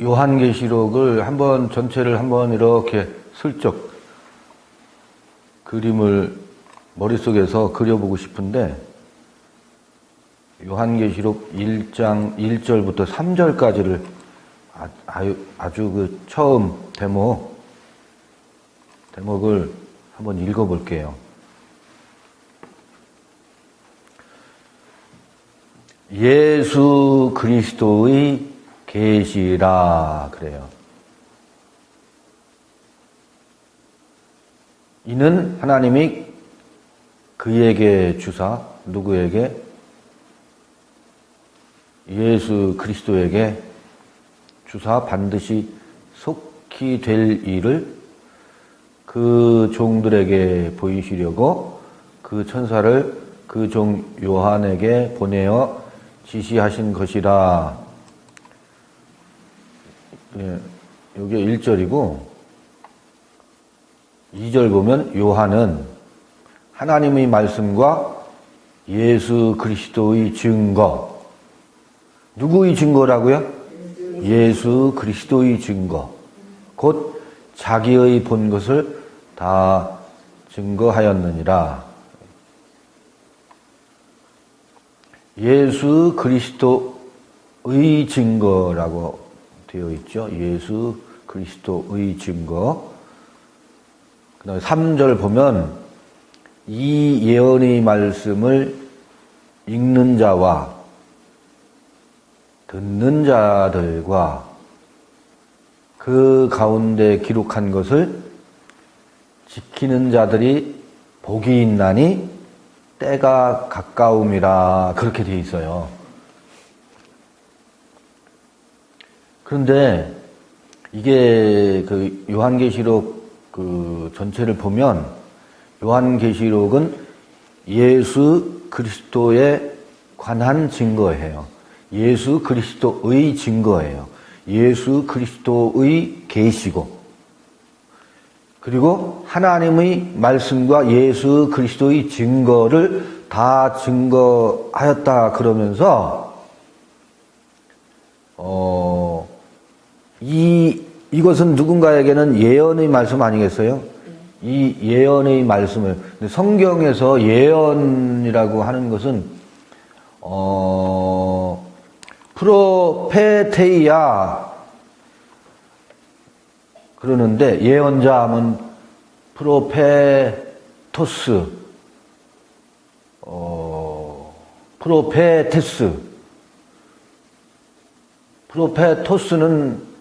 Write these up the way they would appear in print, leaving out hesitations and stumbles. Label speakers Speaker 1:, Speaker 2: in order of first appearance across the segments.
Speaker 1: 요한계시록을 한번 전체를 한번 이렇게 슬쩍 그림을 머릿속에서 그려보고 싶은데 요한계시록 1장 1절부터 3절까지를 아주 그 처음 대목을 한번 읽어볼게요. 예수 그리스도의 계시라 그래요. 이는 하나님이 그에게 주사 누구에게? 예수 그리스도에게 주사 반드시 속히 될 일을 그 종들에게 보이시려고 그 천사를 그 종 요한에게 보내어 지시하신 것이라. 예, 이게 1절이고 2절 보면 요한은 하나님의 말씀과 예수 그리스도의 증거. 누구의 증거라고요? 예수 그리스도의 증거. 곧 자기의 본 것을 다 증거하였느니라. 예수 그리스도의 증거라고 되어 있죠. 예수 그리스도의 증거. 그 다음에 3절 보면 이 예언의 말씀을 읽는 자와 듣는 자들과 그 가운데 기록한 것을 지키는 자들이 복이 있나니 때가 가까움이라 그렇게 되어 있어요. 그런데 이게 그 요한계시록 그 전체를 보면 요한계시록은 예수 그리스도에 관한 증거예요. 예수 그리스도의 증거예요. 예수 그리스도의 계시고 그리고 하나님의 말씀과 예수 그리스도의 증거를 다 증거하였다 그러면서 이것은 누군가에게는 예언의 말씀 아니겠어요? 이 예언의 말씀을 성경에서 예언이라고 하는 것은 프로페테이아 그러는데 예언자 하면 프로페토스, 프로페테스. 프로페토스는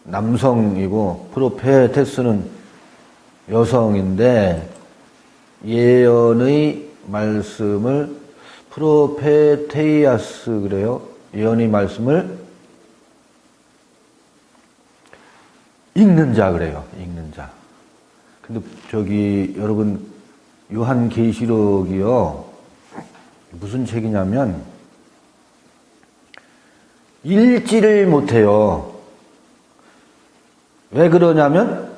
Speaker 1: 남성이고 프로페테스는 여성인데 예언의 말씀을 프로페테이아스 그래요. 예언의 말씀을 읽는 자 그래요. 읽는 자. 근데 여러분 요한계시록이요. 무슨 책이냐면 읽지를 못해요. 왜 그러냐면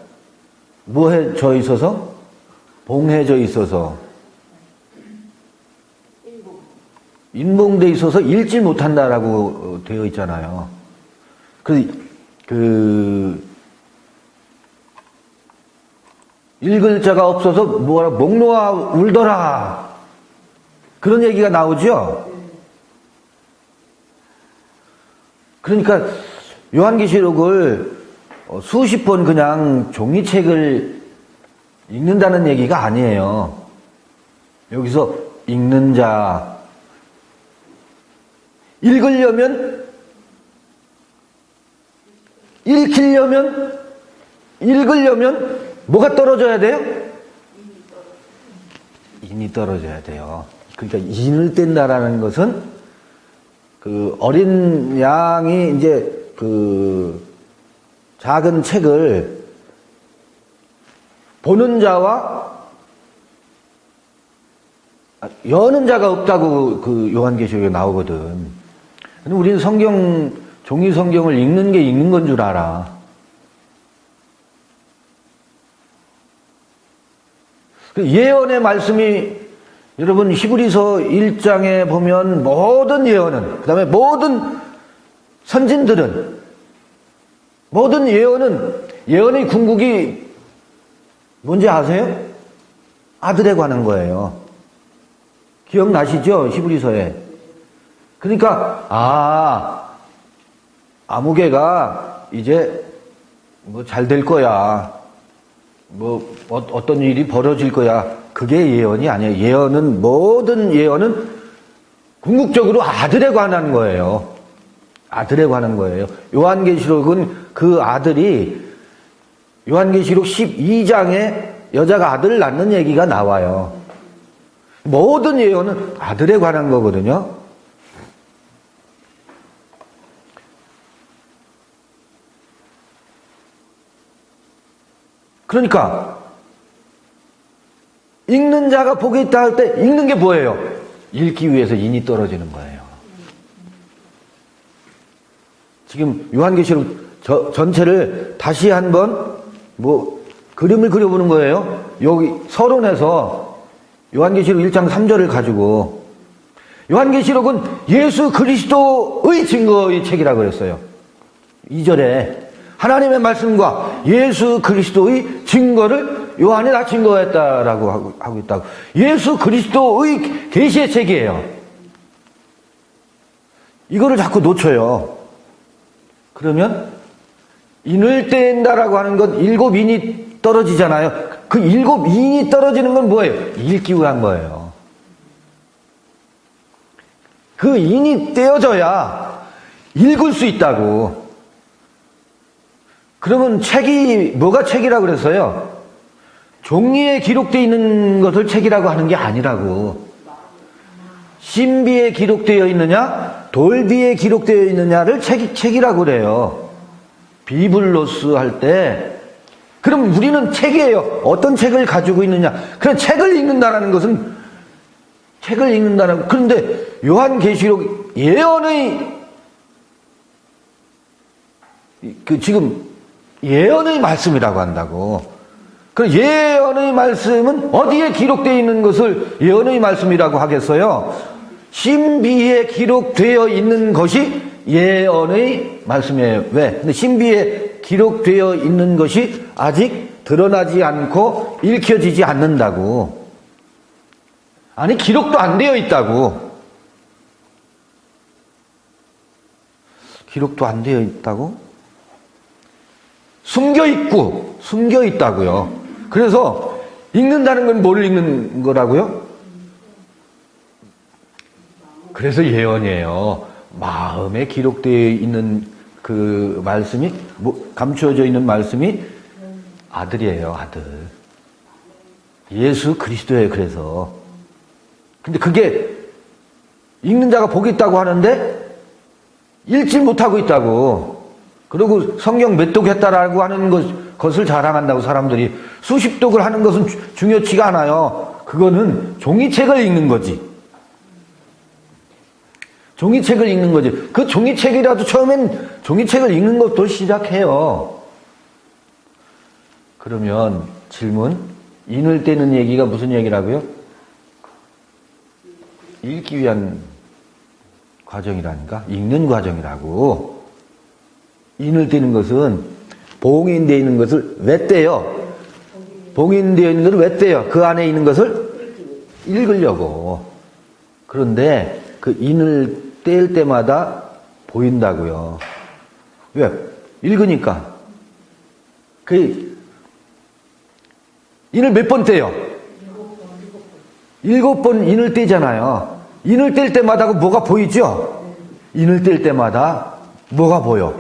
Speaker 1: 뭐해져 있어서? 봉해져 있어서. 인봉돼 있어서 읽지 못한다라고 되어 있잖아요. 읽을 자가 없어서 목 놓아 울더라. 그런 얘기가 나오죠? 그러니까 요한계시록을 수십 번 그냥 종이책을 읽는다는 얘기가 아니에요. 여기서 읽는 자, 읽으려면, 읽으려면 뭐가 떨어져야 돼요? 인이 떨어져야 돼요. 그러니까 인을 뗀다라는 것은 그 어린 양이 이제 그 작은 책을 보는 자와 여는 자가 없다고 그 요한계시록에 나오거든. 근데 우리는 종이 성경을 읽는 게 읽는 건 줄 알아. 예언의 말씀이 여러분 히브리서 1장에 보면 모든 예언은 그 다음에 모든 선진들은 모든 예언의 궁극이 뭔지 아세요? 아들에 관한 거예요. 기억나시죠? 히브리서에. 그러니까 아무개가 이제 뭐 잘 될 거야. 뭐 어떤 일이 벌어질 거야. 그게 예언이 아니에요. 모든 예언은 궁극적으로 아들에 관한 거예요. 아들에 관한 거예요. 요한계시록은 그 아들이 요한계시록 12장에 여자가 아들을 낳는 얘기가 나와요. 모든 예언은 아들에 관한 거거든요. 그러니까 읽는 자가 복이 있다 할 때 읽는 게 뭐예요? 읽기 위해서 인이 떨어지는 거예요. 지금 요한계시록 전체를 다시 한번 그림을 그려보는 거예요. 여기 서론에서 요한계시록 1장 3절을 가지고 요한계시록은 예수 그리스도의 증거의 책이라고 그랬어요. 2절에 하나님의 말씀과 예수 그리스도의 증거를 요한이 다 증거했다라고 하고 있다고. 예수 그리스도의 계시의 책이에요. 이거를 자꾸 놓쳐요. 그러면 인을 뗀다라고 하는 건 7인이 떨어지잖아요. 그 7인이 떨어지는 건 뭐예요? 읽기 위한 거예요. 그 인이 떼어져야 읽을 수 있다고. 그러면 뭐가 책이라고 그랬어요? 종이에 기록되어 있는 것을 책이라고 하는 게 아니라고. 신비에 기록되어 있느냐, 돌비에 기록되어 있느냐를 책이라고 그래요. 비블로스 할 때. 그럼 우리는 책이에요. 어떤 책을 가지고 있느냐. 그냥 책을 읽는다는 것은 그런데 요한계시록 지금 예언의 말씀이라고 한다고. 그 예언의 말씀은 어디에 기록되어 있는 것을 예언의 말씀이라고 하겠어요? 신비에 기록되어 있는 것이 예언의 말씀이에요. 왜? 근데 신비에 기록되어 있는 것이 아직 드러나지 않고 읽혀지지 않는다고. 아니, 기록도 안 되어 있다고. 기록도 안 되어 있다고? 숨겨 있다고요. 그래서 읽는다는 건 뭘 읽는 거라고요? 그래서 예언이에요. 마음에 기록되어 있는 그 말씀이, 감추어져 있는 말씀이 아들이에요, 아들. 예수 그리스도예요, 그래서. 근데 그게 읽는 자가 복이 있다고 하는데 읽지 못하고 있다고. 그리고 성경 몇 독 했다라고 하는 것을 자랑한다고 사람들이. 수십 독을 하는 것은 중요치가 않아요. 그거는 종이책을 읽는 거지. 종이책을 읽는 거지. 그 종이책이라도 처음엔 종이책을 읽는 것도 시작해요. 그러면 질문, 인을 떼는 얘기가 무슨 얘기라고요? 읽기 위한 과정이라니까? 읽는 과정이라고. 인을 떼는 것은 봉인되어 있는 것을 왜 떼요? 봉인되어 있는 것을 왜 떼요? 그 안에 있는 것을 읽으려고. 그런데 그 인을 뗄 때마다 보인다고요. 왜? 읽으니까. 그 인을 몇 번 떼요? 7번 인을 떼잖아요. 인을 뗄 때마다 뭐가 보이죠? 인을 뗄 때마다 뭐가 보여?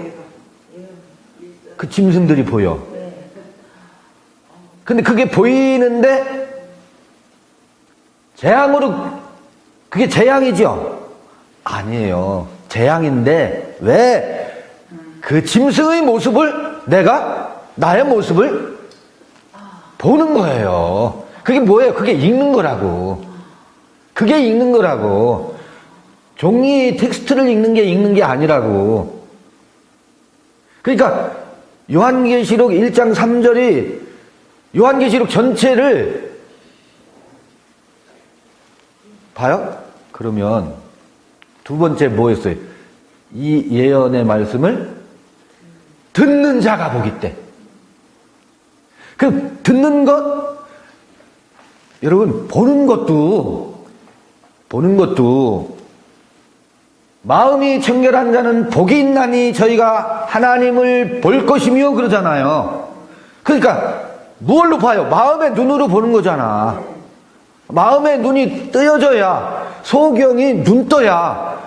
Speaker 1: 그 짐승들이 보여. 근데 그게 보이는데 재앙으로, 그게 재앙이죠? 아니에요. 재앙인데 왜 그 짐승의 모습을 나의 모습을 보는 거예요. 그게 뭐예요? 그게 읽는 거라고. 그게 읽는 거라고. 종이 텍스트를 읽는 게 아니라고. 그러니까 요한계시록 1장 3절이 요한계시록 전체를 봐요? 그러면 두 번째 뭐였어요? 이 예언의 말씀을 듣는 자가 복이 있대. 그 듣는 것, 여러분 보는 것도 마음이 청결한 자는 복이 있나니 저희가 하나님을 볼 것이며 그러잖아요. 그러니까 무엇로 봐요? 마음의 눈으로 보는 거잖아. 마음의 눈이 뜨여져야, 소경이 눈떠야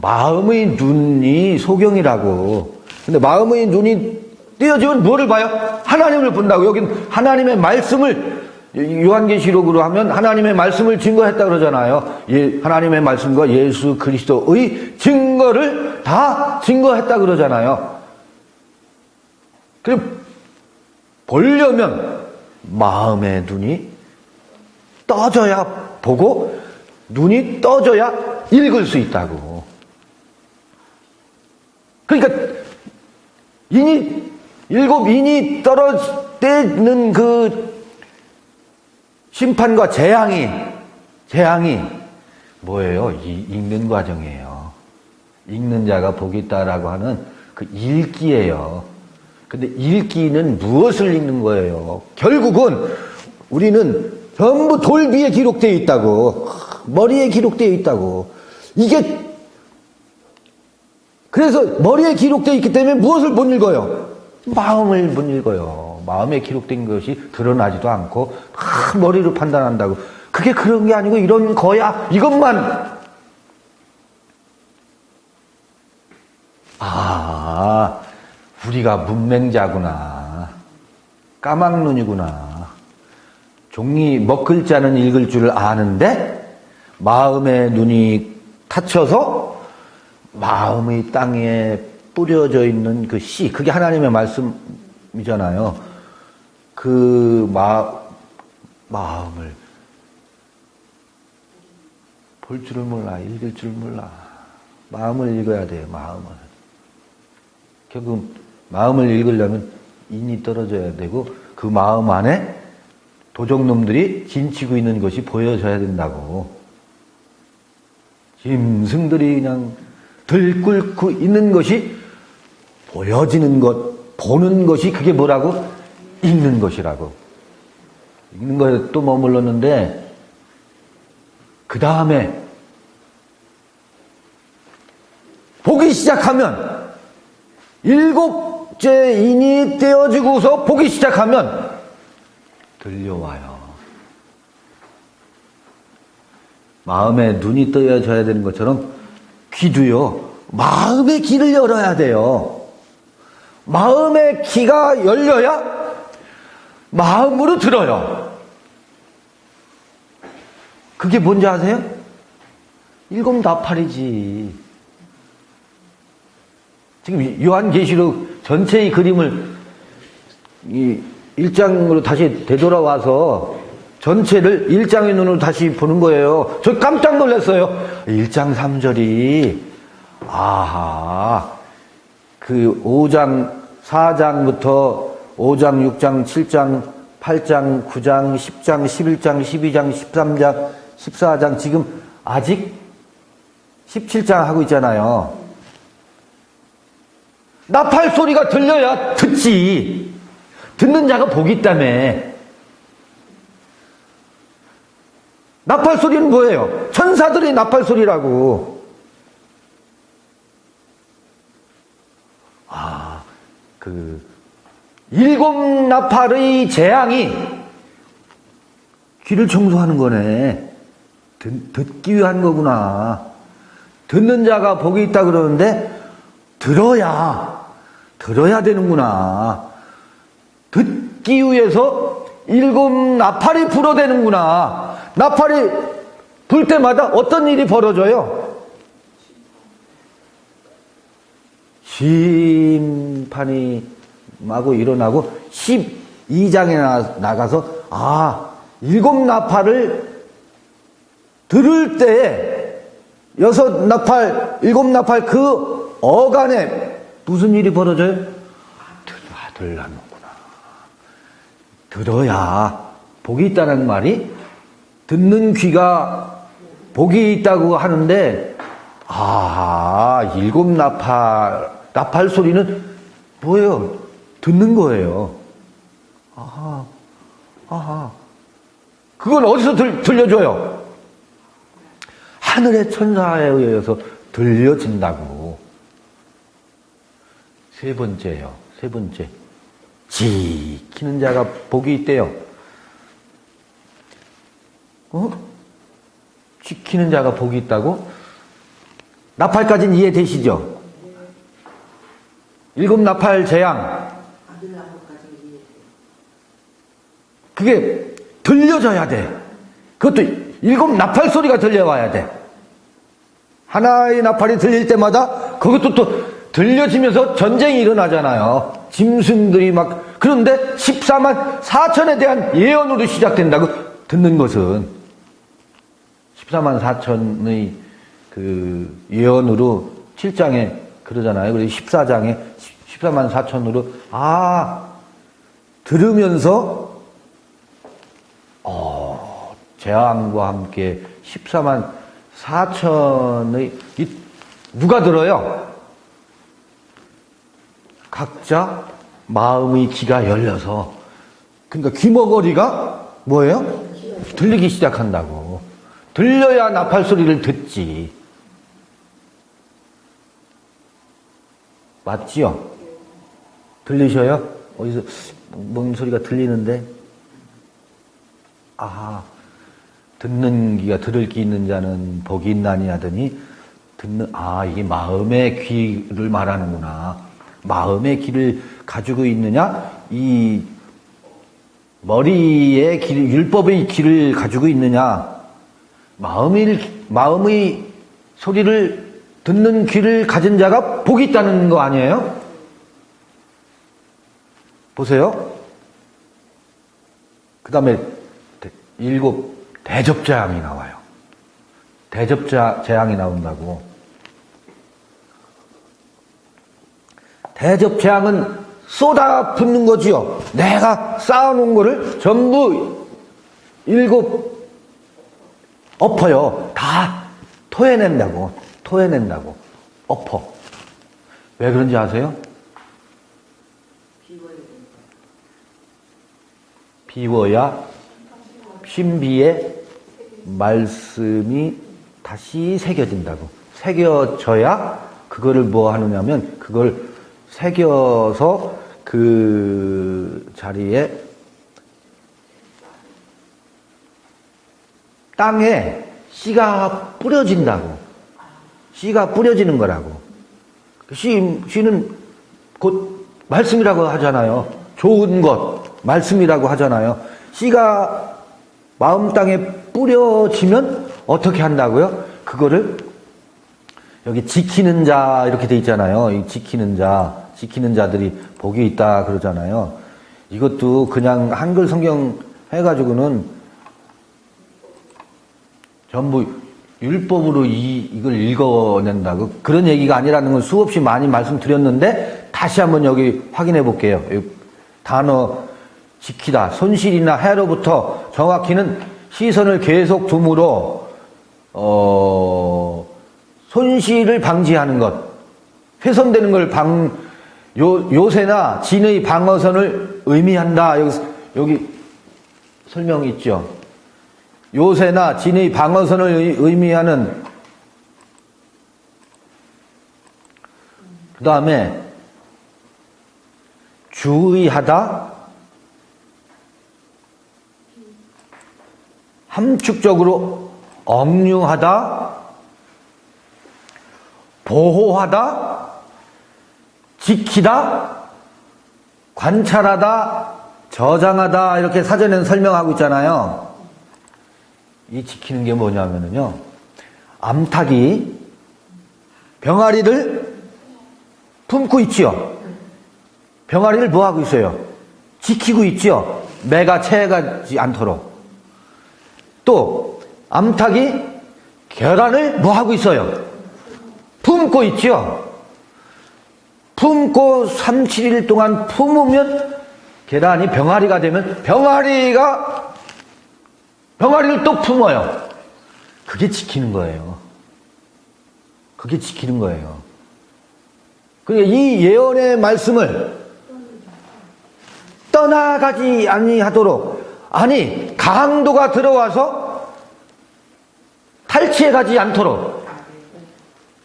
Speaker 1: 마음의 눈이 소경이라고. 근데 마음의 눈이 뜨여지면 뭐를 봐요? 하나님을 본다고. 여긴 하나님의 말씀을, 요한계시록으로 하면 하나님의 말씀을 증거했다 그러잖아요. 하나님의 말씀과 예수 그리스도의 증거를 다 증거했다 그러잖아요. 그리고 보려면 마음의 눈이 떠져야 보고, 눈이 떠져야 읽을 수 있다고. 그러니까 일곱 인이 떨어지는 그 심판과 재앙이 뭐예요? 읽는 과정이에요. 읽는 자가 복이 있다라고 하는 그 읽기예요. 근데 읽기는 무엇을 읽는 거예요? 결국은 우리는 전부 돌 위에 기록되어 있다고. 머리에 기록되어 있다고. 그래서 머리에 기록되어 있기 때문에 무엇을 못 읽어요? 마음을 못 읽어요. 마음에 기록된 것이 드러나지도 않고 머리로 판단한다고. 그게 그런 게 아니고 이런 거야. 이것만. 우리가 문맹자구나. 까막눈이구나. 종이 먹글자는 읽을 줄 아는데 마음의 눈이 닫혀서 마음의 땅에 뿌려져 있는 그 씨, 그게 하나님의 말씀이잖아요. 그 마음을 볼 줄을 몰라, 읽을 줄 몰라. 마음을 읽어야 돼요, 마음을. 결국 마음을 읽으려면 인이 떨어져야 되고, 그 마음 안에 도적놈들이 진치고 있는 것이 보여져야 된다고. 짐승들이 그냥 들끓고 있는 것이 보여지는 것, 보는 것이 그게 뭐라고? 읽는 것이라고. 읽는 거에 또 머물렀는데, 그 다음에 보기 시작하면, 일곱째 인이 떼어지고서 보기 시작하면 들려와요. 마음에 눈이 떠져야 되는 것처럼 귀도요, 마음의 귀를 열어야 돼요. 마음의 귀가 열려야 마음으로 들어요. 그게 뭔지 아세요? 일곱나팔이지. 지금 요한계시록 전체의 그림을 이 1장으로 다시 되돌아와서 전체를 1장의 눈으로 다시 보는 거예요. 저 깜짝 놀랐어요. 1장 3절이 그 5장 4장부터 5장 6장 7장 8장 9장 10장 11장 12장 13장 14장 지금 아직 17장 하고 있잖아요. 나팔 소리가 들려야 듣지. 듣는 자가 복이 있다며. 나팔 소리는 뭐예요? 천사들의 나팔 소리라고. 그 일곱 나팔의 재앙이 귀를 청소하는 거네. 듣기 위한 거구나. 듣는 자가 복이 있다 그러는데 들어야 되는구나. 듣기 위해서 일곱 나팔이 불어대는구나. 나팔이 불 때마다 어떤 일이 벌어져요? 심판이 마구 일어나고 12장에 나가서 일곱 나팔을 들을 때에 여섯 나팔, 일곱 나팔 그 어간에 무슨 일이 벌어져요? 들라는구나. 들어야 복이 있다는 말이, 듣는 귀가 복이 있다고 하는데 일곱 나팔 소리는 뭐예요? 듣는 거예요. 아하, 아하. 그건 어디서 들려줘요? 하늘의 천사에 의해서 들려진다고. 세 번째요. 세 번째. 지키는 자가 복이 있대요. 지키는 자가 복이 있다고? 나팔까지는 이해되시죠? 7 나팔 재앙. 그게 들려져야 돼. 그것도 7 나팔 소리가 들려와야 돼. 하나의 나팔이 들릴 때마다 그것도 또 들려지면서 전쟁이 일어나잖아요. 짐승들이 막. 그런데 14만 4천에 대한 예언으로 시작된다고. 듣는 것은 14만 4천의 그 예언으로 7장에 그러잖아요. 그래서 14장에 14만 4천으로 들으면서 재앙과 함께 14만 4천의 누가 들어요? 각자 마음의 귀가 열려서. 그러니까 귀머거리가 뭐예요? 들리기 시작한다고. 들려야 나팔 소리를 듣지. 맞지요? 들리셔요? 어디서 뭔 소리가 들리는데? 듣는 귀가 들을 귀 있는 자는 복이 있나니 하더니 이게 마음의 귀를 말하는구나. 마음의 귀를 가지고 있느냐? 이 머리의 귀, 율법의 귀를 가지고 있느냐? 마음의 소리를 듣는 귀를 가진 자가 복이 있다는 거 아니에요? 보세요. 그 다음에 7 대접재앙이 나와요. 대접재앙이 나온다고. 대접재앙은 쏟아붓는 거지요. 내가 쌓아놓은 거를 전부 7 엎어요. 다 토해낸다고. 엎어. 왜 그런지 아세요? 비워야 신비의 말씀이 다시 새겨진다고. 새겨져야 그거를 뭐 하느냐면 그걸 새겨서 그 자리에 땅에 씨가 뿌려진다고. 씨가 뿌려지는 거라고. 씨는 곧 말씀이라고 하잖아요. 좋은 것, 말씀이라고 하잖아요. 씨가 마음 땅에 뿌려지면 어떻게 한다고요? 그거를 여기 지키는 자 이렇게 돼 있잖아요. 이 지키는 자들이 복이 있다 그러잖아요. 이것도 그냥 한글 성경 해가지고는 전부 율법으로 이걸 읽어낸다고 그런 얘기가 아니라는 건 수없이 많이 말씀드렸는데 다시 한번 여기 확인해 볼게요. 단어 지키다, 손실이나 해로부터 정확히는 시선을 계속 둠으로 손실을 방지하는 것, 훼손되는 걸 요새나 진의 방어선을 의미한다. 여기 설명 있죠. 요새나 진의 방어선을 의미하는. 그 다음에 주의하다, 함축적으로 억류하다, 보호하다, 지키다, 관찰하다, 저장하다 이렇게 사전에는 설명하고 있잖아요. 이 지키는 게 뭐냐면요, 암탉이 병아리를 품고 있지요. 병아리를 뭐 하고 있어요? 지키고 있지요. 매가 채가지 않도록. 또 암탉이 계란을 뭐 하고 있어요? 품고 있지요. 품고 3, 7일 동안 품으면 계란이 병아리가 되면 병아리를 또 품어요. 그게 지키는 거예요. 그게 지키는 거예요. 그러니까 이 예언의 말씀을 떠나가지 아니하도록, 아니 강도가 들어와서 탈취해가지 않도록.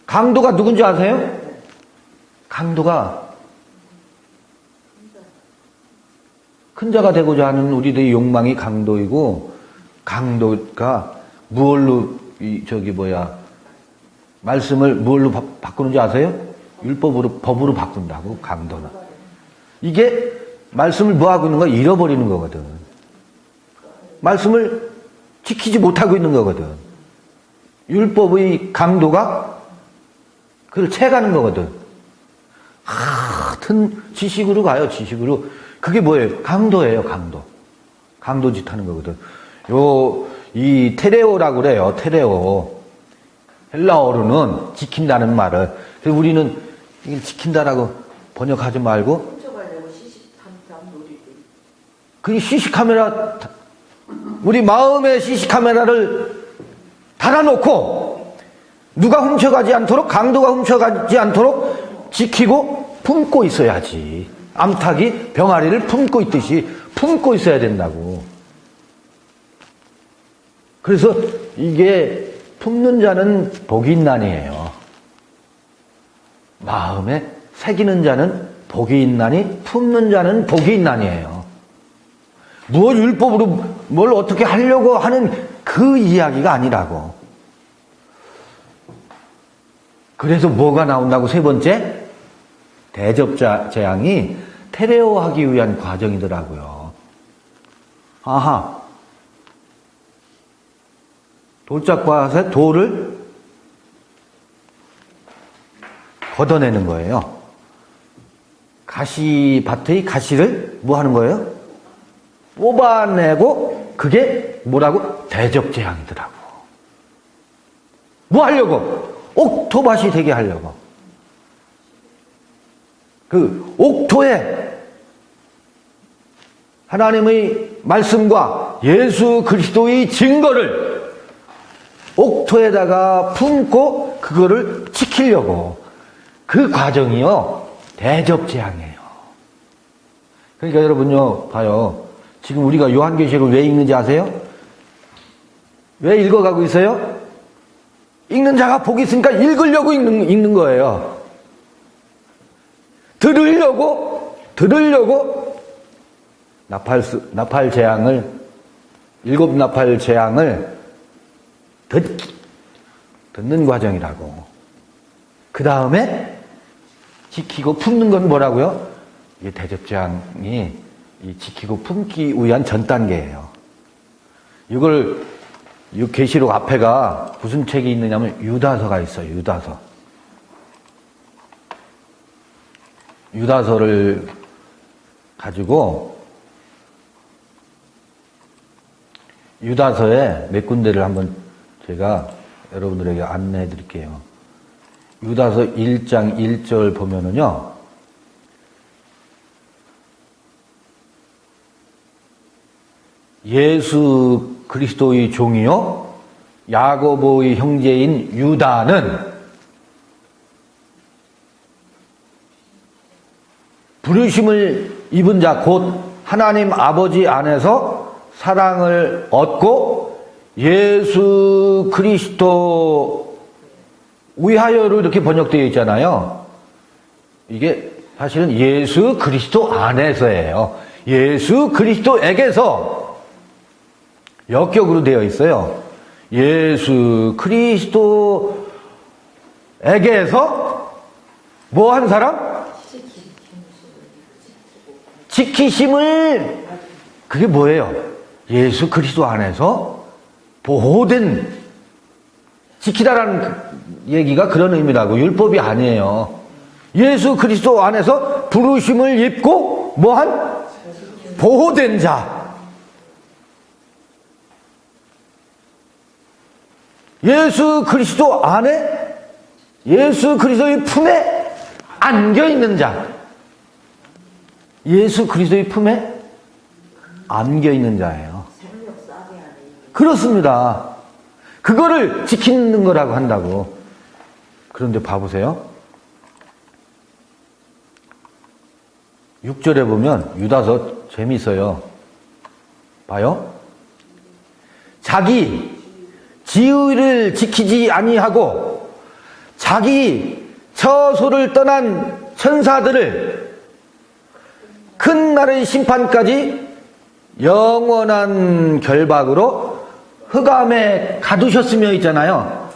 Speaker 1: 강도가 누군지 아세요? 강도가 큰 자가 되고자 하는 우리들의 욕망이 강도이고, 강도가 무엇로 말씀을 무엇로 바꾸는지 아세요? 율법으로, 법으로 바꾼다고. 강도는 이게 말씀을 뭐하고 있는 거야? 잃어버리는 거거든. 말씀을 지키지 못하고 있는 거거든. 율법의 강도가 그걸 채가는 거거든. 하여튼 지식으로 가요. 지식으로. 그게 뭐예요? 강도예요. 강도. 강도짓 하는 거거든. 이 테레오라고 그래요. 테레오. 헬라어로는 지킨다는 말을. 그래서 우리는 이걸 지킨다라고 번역하지 말고, 그 CC카메라, 우리 마음의 CC카메라를 달아놓고 누가 훔쳐가지 않도록, 강도가 훔쳐가지 않도록 지키고 품고 있어야지. 암탉이 병아리를 품고 있듯이 품고 있어야 된다고. 그래서 이게 품는 자는 복이 있나니예요. 마음에 새기는 자는 복이 있나니 품는 자는 복이 있나니예요. 무엇 율법으로 뭘 어떻게 하려고 하는 그 이야기가 아니라고. 그래서 뭐가 나온다고? 세 번째, 대접자 재앙이 테레오하기 위한 과정이더라고요. 아하, 돌짝밭에 돌을 걷어내는 거예요. 가시밭의 가시를 뭐 하는 거예요? 뽑아내고, 그게 뭐라고? 대접재앙이더라고. 뭐 하려고? 옥토밭이 되게 하려고. 그 옥토에 하나님의 말씀과 예수 그리스도의 증거를 옥토에다가 품고 그거를 지키려고. 그 과정이요, 대접재앙이에요. 그러니까 여러분요, 봐요. 지금 우리가 요한계시록을 왜 읽는지 아세요? 왜 읽어가고 있어요? 읽는 자가 복이 있으니까 읽으려고 읽는 거예요. 들으려고 나팔 재앙을, 7 나팔 재앙을 듣는 과정이라고. 그 다음에 지키고 품는 건 뭐라고요? 이게 대접재앙이 이 지키고 품기 위한 전 단계예요. 이걸, 이 계시록 앞에가 무슨 책이 있느냐면 유다서가 있어요. 유다서. 유다서를 가지고 유다서에 몇 군데를 한번 제가 여러분들에게 안내해 드릴게요. 유다서 1장 1절 보면은요, 예수 그리스도의 종이요 야고보의 형제인 유다는 부르심을 입은 자 곧 하나님 아버지 안에서 사랑을 얻고 예수 그리스도 위하여로 이렇게 번역되어 있잖아요. 이게 사실은 예수 그리스도 안에서예요. 예수 그리스도에게서 역격으로 되어 있어요. 예수 그리스도에게서 뭐 한 사람? 지키심을. 그게 뭐예요? 예수 그리스도 안에서 보호된, 지키다라는 얘기가 그런 의미라고. 율법이 아니에요. 예수 그리스도 안에서 부르심을 입고 뭐한? 보호된 자. 예수 그리스도 안에, 예수 그리스도의 품에 안겨있는 자. 예수 그리스도의 품에 안겨있는 자예요. 그렇습니다. 그거를 지키는 거라고 한다고. 그런데 봐보세요. 6절에 보면 유다서 재미있어요. 봐요. 자기 지위를 지키지 아니하고 자기 처소를 떠난 천사들을 큰 날의 심판까지 영원한 결박으로 흑암에 가두셨으며 있잖아요.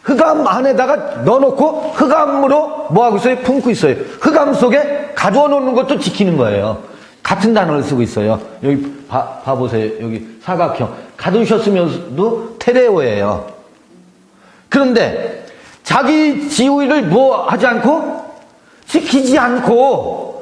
Speaker 1: 흑암 안에다가 넣어놓고 흑암으로 뭐하고 있어요? 품고 있어요. 흑암 속에 가두어 놓는 것도 지키는 거예요. 같은 단어를 쓰고 있어요. 여기 봐보세요. 여기 사각형. 가두셨으면서도 테레오예요. 그런데 자기 지위를 뭐 하지 않고 지키지 않고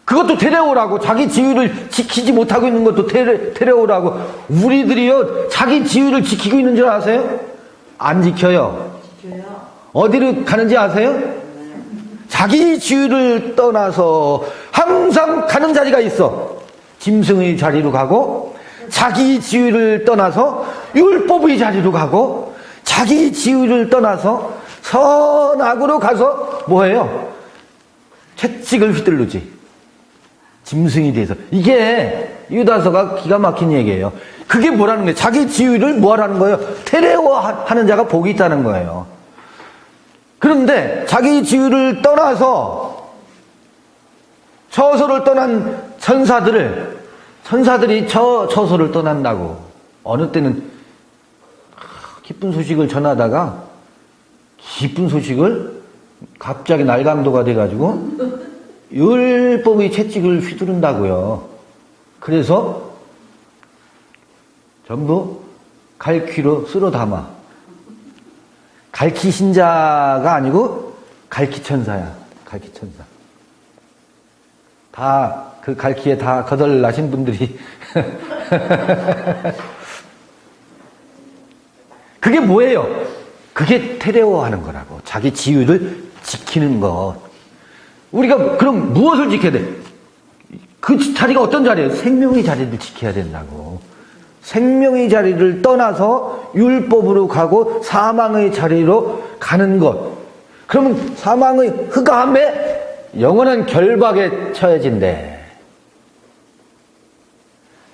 Speaker 1: 그것도 테레오라고. 자기 지위를 지키지 못하고 있는 것도 테레오라고. 우리들이요 자기 지위를 지키고 있는 줄 아세요? 안 지켜요. 어디로 가는지 아세요? 자기 지위를 떠나서 항상 가는 자리가 있어. 짐승의 자리로 가고, 자기 지위를 떠나서 율법의 자리로 가고, 자기 지위를 떠나서 선악으로 가서 뭐해요? 채찍을 휘둘르지. 짐승이 돼서. 이게 유다서가 기가 막힌 얘기예요. 그게 뭐라는 거예요? 자기 지위를 뭐하라는 거예요? 테레오 하는 자가 복이 있다는 거예요. 그런데 자기 지위를 떠나서 처소를 떠난 천사들이 처소를 떠난다고. 어느 때는 기쁜 소식을 전하다가 기쁜 소식을 갑자기 날강도가 돼가지고 율법의 채찍을 휘두른다고요. 그래서 전부 갈퀴로 쓸어 담아. 갈퀴 신자가 아니고 갈퀴 천사야. 갈퀴 천사. 다 그 갈퀴에 다 거덜 나신 분들이 그게 뭐예요? 그게 테레오 하는 거라고. 자기 지위를 지키는 것. 우리가 그럼 무엇을 지켜야 돼? 그 자리가 어떤 자리예요? 생명의 자리를 지켜야 된다고. 생명의 자리를 떠나서 율법으로 가고 사망의 자리로 가는 것. 그러면 사망의 흑암에 영원한 결박에 처해진대.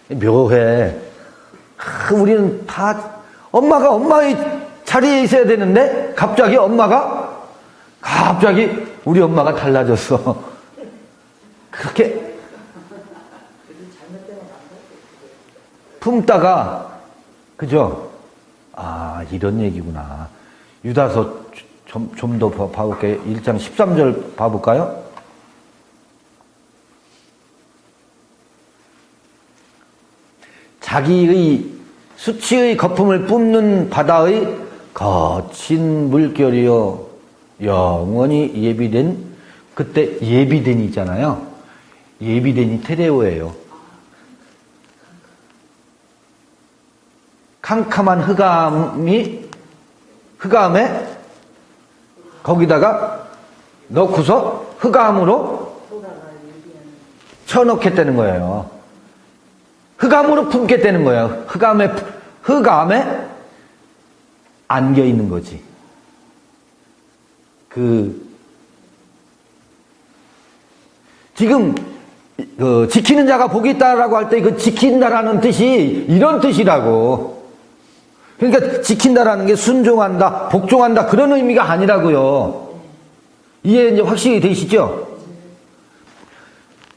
Speaker 1: 묘해. 우리는 다 엄마가 엄마의 자리에 있어야 되는데 갑자기 우리 엄마가 달라졌어. 그렇게 품다가, 그죠? 아, 이런 얘기구나. 유다서 좀 더 봐볼게요. 1장 13절 봐볼까요? 자기의 수치의 거품을 뿜는 바다의 거친 물결이요 영원히 예비된, 그때 예비된이 있잖아요. 예비된이 테레오예요. 캄캄한 흑암에 거기다가 넣고서 흑암으로 쳐넣겠다는 거예요. 흑암으로 품겠다는 거예요. 흑암에 안겨 있는 거지. 지금 지키는 자가 복이 있다라고 할 때 그 지킨다라는 뜻이 이런 뜻이라고. 그러니까 지킨다라는 게 순종한다, 복종한다 그런 의미가 아니라고요. 이해 이제 확실히 되시죠?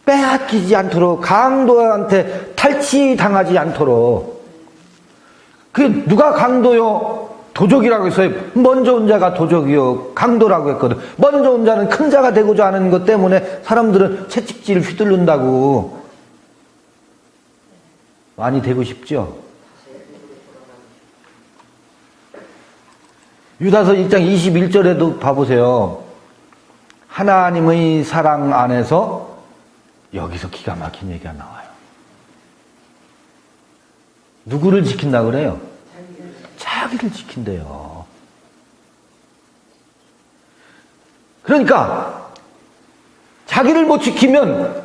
Speaker 1: 빼앗기지 않도록, 강도한테 탈취당하지 않도록. 그 누가 강도요? 도적이라고 했어요. 먼저 온 자가 도적이요 강도라고 했거든. 먼저 온 자는 큰 자가 되고자 하는 것 때문에 사람들은 채찍질을 휘둘른다고. 많이 되고 싶죠? 유다서 1장 21절에도 봐보세요. 하나님의 사랑 안에서 여기서 기가 막힌 얘기가 나와요. 누구를 지킨다 그래요? 자기를 지킨대요. 그러니까 자기를 못 지키면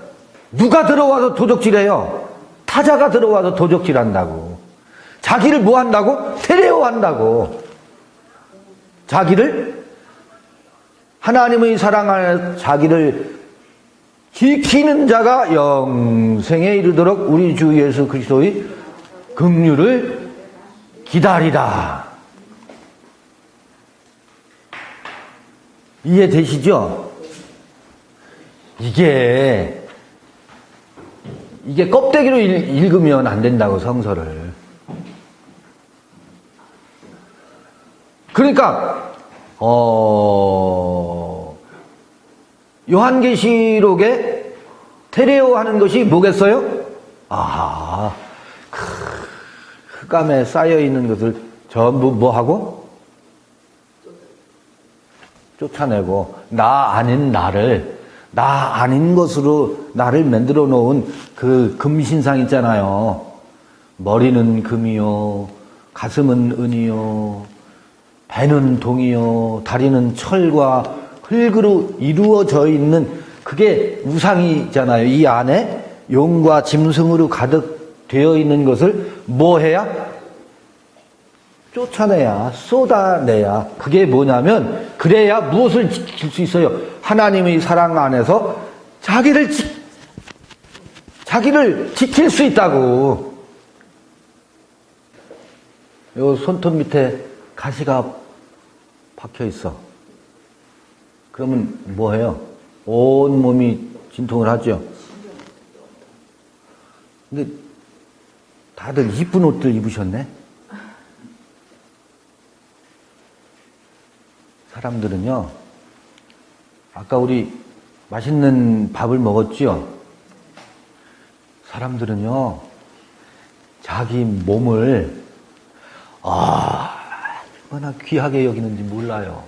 Speaker 1: 누가 들어와서 도적질해요? 타자가 들어와서 도적질한다고. 자기를 뭐 한다고? 테레오 한다고. 자기를 하나님의 사랑 안에 자기를 지키는 자가 영생에 이르도록 우리 주 예수 그리스도의 긍휼을 기다리라. 이해되시죠? 이게 껍데기로 읽으면 안 된다고, 성서를. 그러니까 요한계시록에 테레오 하는 것이 뭐겠어요? 흑암에 쌓여있는 것을 전부 뭐하고? 쫓아내고, 나 아닌 나를, 나 아닌 것으로 나를 만들어 놓은 그 금신상 있잖아요. 머리는 금이요, 가슴은 은이요, 배는 동이요, 다리는 철과 흙으로 이루어져 있는 그게 우상이잖아요. 이 안에 용과 짐승으로 가득 되어 있는 것을 뭐 해야? 쫓아내야, 쏟아내야. 그게 뭐냐면, 그래야 무엇을 지킬 수 있어요? 하나님의 사랑 안에서 자기를 지킬 수 있다고. 요 손톱 밑에 가시가 박혀 있어. 그러면 뭐 해요? 온 몸이 진통을 하죠. 근데 다들 이쁜 옷들 입으셨네? 사람들은요, 아까 우리 맛있는 밥을 먹었죠? 사람들은요, 자기 몸을 얼마나 귀하게 여기는지 몰라요.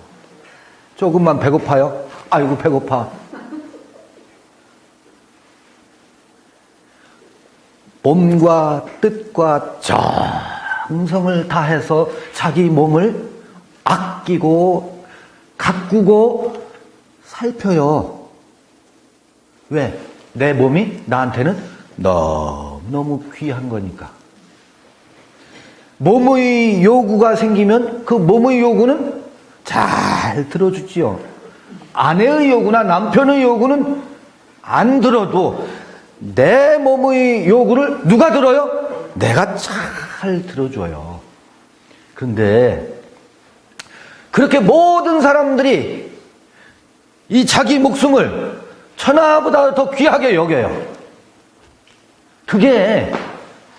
Speaker 1: 조금만 배고파요? 아이고 배고파. 몸과 뜻과 정성을 다해서 자기 몸을 아끼고 가꾸고 살펴요. 왜? 내 몸이 나한테는 너무 귀한 거니까. 몸의 요구가 생기면 그 몸의 요구는 잘 들어주지요. 아내의 요구나 남편의 요구는 안 들어도 내 몸의 요구를 누가 들어요? 내가 잘 들어줘요. 그런데 그렇게 모든 사람들이 이 자기 목숨을 천하보다 더 귀하게 여겨요. 그게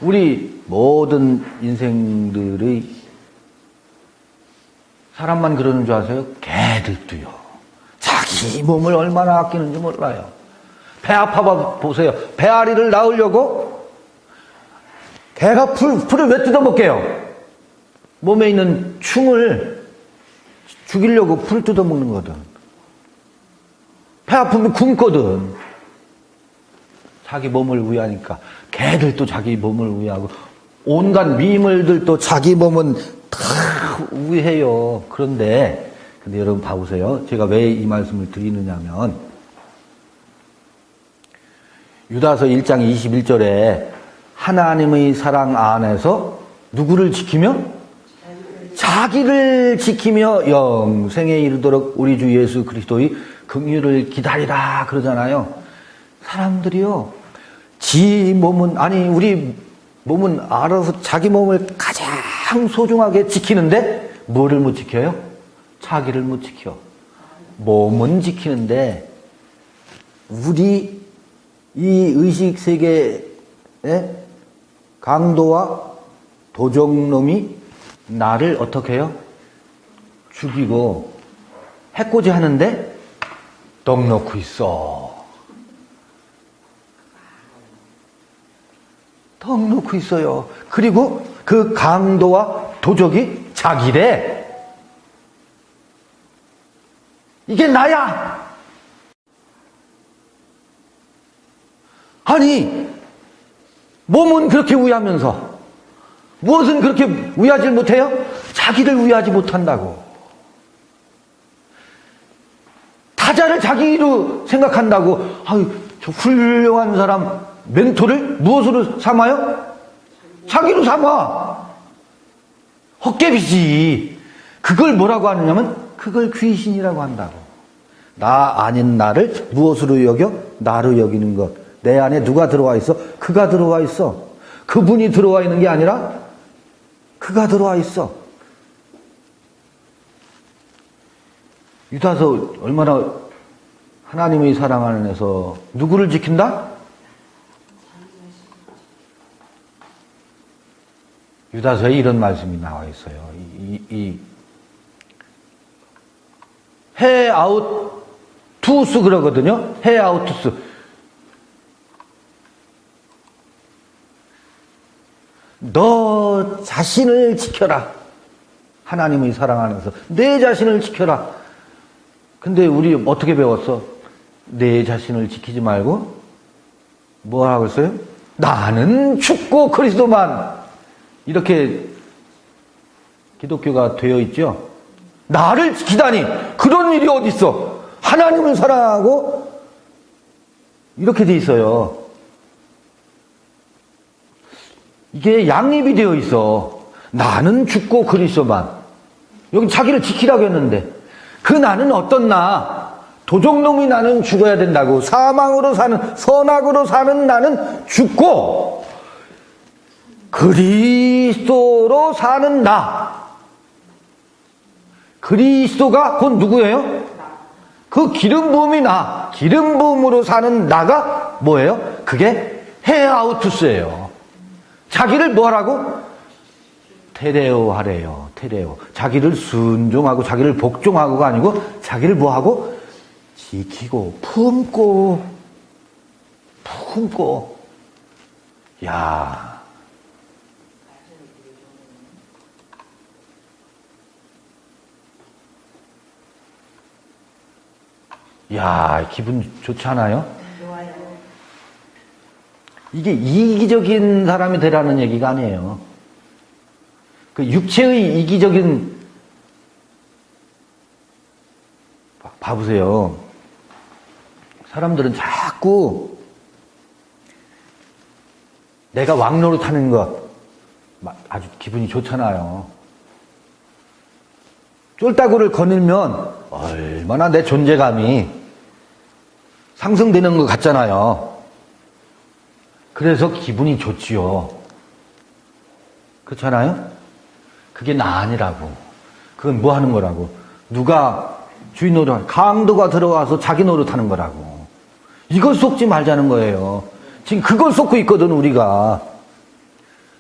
Speaker 1: 우리 모든 인생들의, 사람만 그러는 줄 아세요? 개들도요. 자기 몸을 얼마나 아끼는지 몰라요. 배 아파 보세요. 배앓이를 낳으려고 개가 풀을 왜 뜯어먹게요? 몸에 있는 충을 죽이려고 풀 뜯어먹는 거든. 배 아프면 굶거든. 자기 몸을 위하니까. 개들도 자기 몸을 위하고 온갖 미물들도 자기 몸은 다 위해요. 그런데 여러분 봐보세요. 제가 왜 이 말씀을 드리느냐면, 유다서 1장 21절에 하나님의 사랑 안에서 누구를 지키며? 자기를 지키며 영생에 이르도록 우리 주 예수 그리스도의 긍휼을 기다리라 그러잖아요. 사람들이요, 우리 몸은 알아서 자기 몸을 가장 소중하게 지키는데 뭐를 못 지켜요? 자기를 못 지켜. 몸은 지키는데 우리 이 의식세계의 강도와 도적놈이 나를 어떻게 해요? 죽이고 해코지 하는데 떡 놓고 있어. 떡 놓고 있어요. 그리고 그 강도와 도적이 자기래. 이게 나야. 아니, 몸은 그렇게 위하면서 무엇은 그렇게 위하지 못해요? 자기를 위하지 못한다고. 타자를 자기로 생각한다고. 아유, 저 훌륭한 사람 멘토를 무엇으로 삼아요? 자기로 삼아. 헛개비지. 그걸 뭐라고 하느냐면 그걸 귀신이라고 한다고. 나 아닌 나를 무엇으로 여겨? 나로 여기는 것. 내 안에 누가 들어와 있어? 그가 들어와 있어. 그분이 들어와 있는 게 아니라 그가 들어와 있어. 유다서 얼마나 하나님의 사랑 안에서 누구를 지킨다? 유다서에 이런 말씀이 나와 있어요. 해 아웃 투스 그러거든요. 해 아웃 투스. 너 자신을 지켜라. 하나님의 사랑 안에서 내 자신을 지켜라. 근데 우리 어떻게 배웠어? 내 자신을 지키지 말고 뭐 하라고 했어요? 나는 죽고 그리스도만. 이렇게 기독교가 되어 있죠. 나를 지키다니 그런 일이 어디 있어? 하나님을 사랑하고 이렇게 돼 있어요. 이게 양립이 되어 있어. 나는 죽고 그리스도만. 여기 자기를 지키라고 했는데 그 나는 어떤 나? 도적놈이 나는 죽어야 된다고. 사망으로 사는, 선악으로 사는 나는 죽고 그리스도로 사는 나. 그리스도가 곧 누구예요? 그 기름 부음이 나. 기름 부음으로 사는 나가 뭐예요? 그게 헤아우투스예요. 자기를 뭐 하라고? 테레오 하래요. 테레오. 자기를 순종하고 자기를 복종하고가 아니고 자기를 뭐 하고? 지키고 품고 야. 야, 기분 좋지 않아요?
Speaker 2: 좋아요.
Speaker 1: 이게 이기적인 사람이 되라는 얘기가 아니에요. 그 육체의 이기적인, 봐보세요. 사람들은 자꾸 내가 왕노릇 하는 것 아주 기분이 좋잖아요. 쫄따구를 거닐면 얼마나 내 존재감이 상승되는 것 같잖아요. 그래서 기분이 좋지요. 그렇잖아요? 그게 나 아니라고. 그건 뭐 하는 거라고. 누가 주인 노릇, 강도가 들어와서 자기 노릇하는 거라고. 이걸 속지 말자는 거예요. 지금 그걸 속고 있거든 우리가.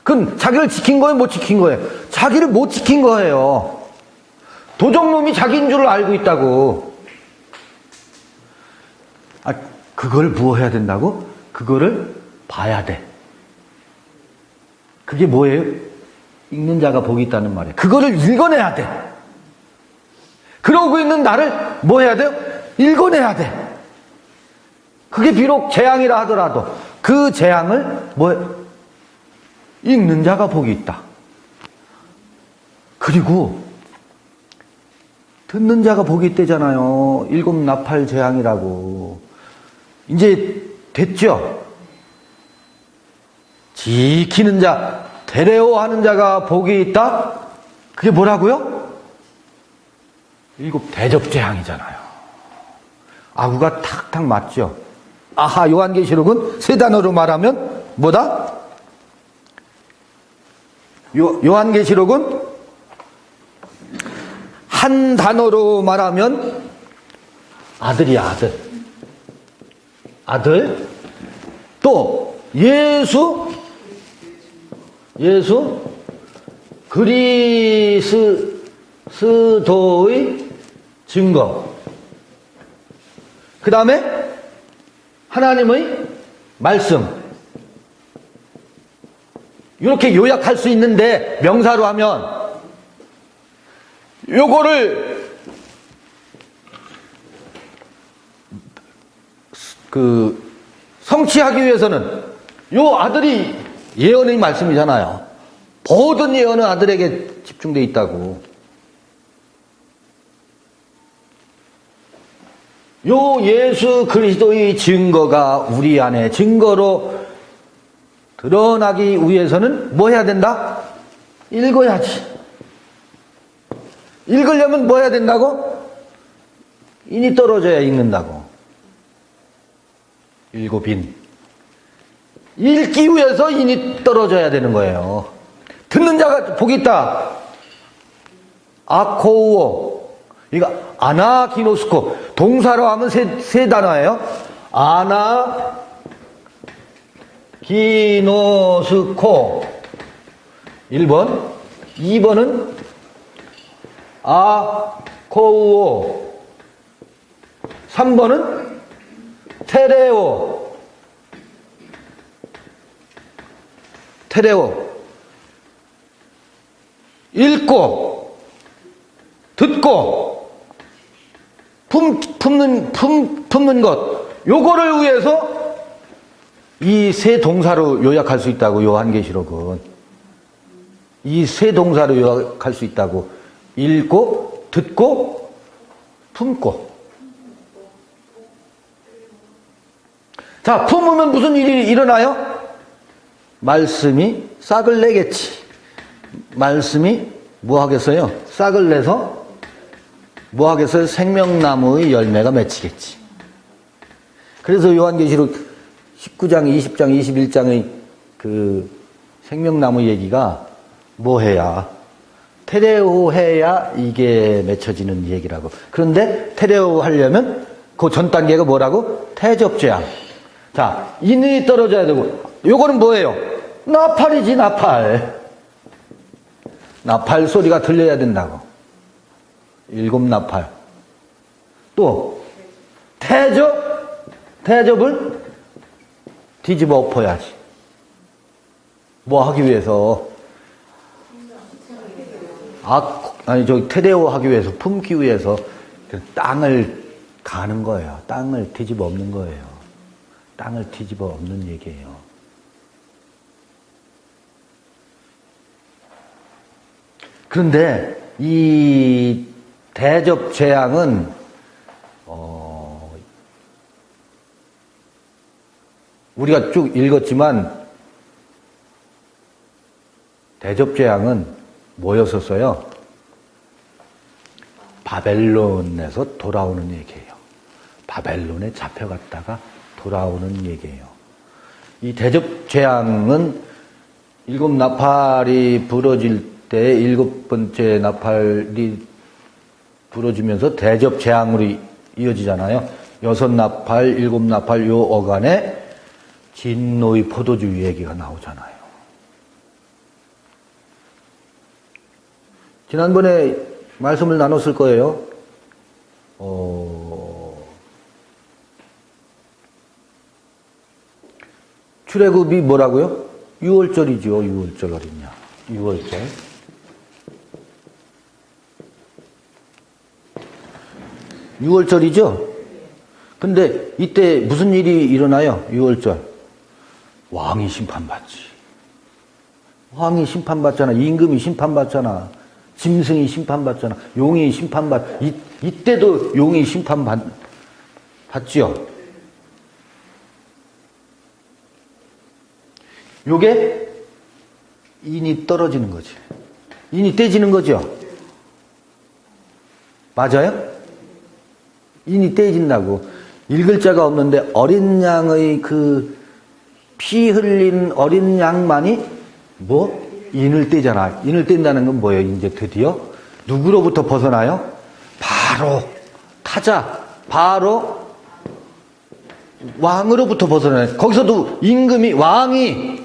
Speaker 1: 그건 자기를 지킨 거예요? 못 지킨 거예요? 자기를 못 지킨 거예요. 도적놈이 자기인 줄 알고 있다고. 그걸 무엇해야 된다고? 그거를 봐야 돼. 그게 뭐예요? 읽는 자가 복이 있다는 말이에요. 그거를 읽어내야 돼. 그러고 있는 나를 뭐 해야 돼요? 읽어내야 돼. 그게 비록 재앙이라 하더라도 그 재앙을 읽는 자가 복이 있다. 그리고 듣는 자가 복이 있대잖아요. 일곱 나팔 재앙이라고. 이제 됐죠? 지키는 자, 데레오 하는 자가 복이 있다? 그게 뭐라고요? 일곱 대접 재앙이잖아요. 아구가 탁탁 맞죠? 아하, 요한계시록은 세 단어로 말하면 뭐다? 요한계시록은 한 단어로 말하면 아들이야, 아들. 아들. 또 예수 그리스도의 증거. 그 다음에 하나님의 말씀. 이렇게 요약할 수 있는데 명사로 하면 요거를 성취하기 위해서는 요 아들이 예언의 말씀이잖아요. 모든 예언은 아들에게 집중되어 있다고. 요 예수 그리스도의 증거가 우리 안에 증거로 드러나기 위해서는 뭐 해야 된다? 읽어야지. 읽으려면 뭐 해야 된다고? 인이 떨어져야 읽는다고. 일곱인. 읽기 위해서 인이 떨어져야 되는 거예요. 듣는 자가 복이 있다. 아코우오. 이거 아나기노스코. 동사로 하면 세 단어예요. 아나기노스코. 1번. 2번은 아코우오. 3번은 테레오. 테레오. 읽고, 듣고, 품는 것. 요거를 위해서 이 세 동사로 요약할 수 있다고, 요한계시록은. 이 세 동사로 요약할 수 있다고. 읽고, 듣고, 품고. 자, 품으면 무슨 일이 일어나요? 말씀이 싹을 내겠지. 말씀이 뭐 하겠어요? 싹을 내서 뭐 하겠어요? 생명나무의 열매가 맺히겠지. 그래서 요한계시록 19장, 20장, 21장의 그 생명나무 얘기가 뭐 해야? 테레오 해야 이게 맺혀지는 얘기라고. 그런데 테레오 하려면 그 전 단계가 뭐라고? 태접죄양. 자, 인이 떨어져야 되고, 요거는 뭐예요? 나팔이지, 나팔. 나팔 소리가 들려야 된다고. 7 나팔. 또, 태접을 뒤집어 엎어야지. 뭐 하기 위해서? 테레오 하기 위해서, 품기 위해서 땅을 가는 거예요. 땅을 뒤집어 엎는 거예요. 땅을 뒤집어 엎는 얘기예요. 그런데 이 대접재앙은 우리가 쭉 읽었지만 대접재앙은 뭐였었어요? 바벨론에서 돌아오는 얘기예요. 바벨론에 잡혀갔다가 돌아오는 얘기예요. 이 대접재앙은 7 나팔이 부러질 때 7번째 나팔이 부러지면서 대접재앙으로 이어지잖아요. 6 나팔, 7 나팔 요 어간에 진노의 포도주 얘기가 나오잖아요. 지난번에 말씀을 나눴을 거예요. 출애굽이 뭐라고요? 6월절이죠. 6월절 어딨냐? 6월절. (6월절이죠) 근데 이때 무슨 일이 일어나요? 6월절. 왕이 심판받지. 왕이 심판받잖아. 임금이 심판받잖아. 짐승이 심판받잖아. 용이 이때도 용이 심판받지요. 요게 인이 떨어지는 거지. 인이 떼지는 거죠. 맞아요? 인이 떼진다고. 읽을 자가 없는데 어린 양의 그 피 흘린 어린 양만이 인을 떼잖아. 인을 뗀다는 건 뭐예요? 이제 드디어 누구로부터 벗어나요? 바로 바로 왕으로부터 벗어나요. 거기서도 임금이 왕이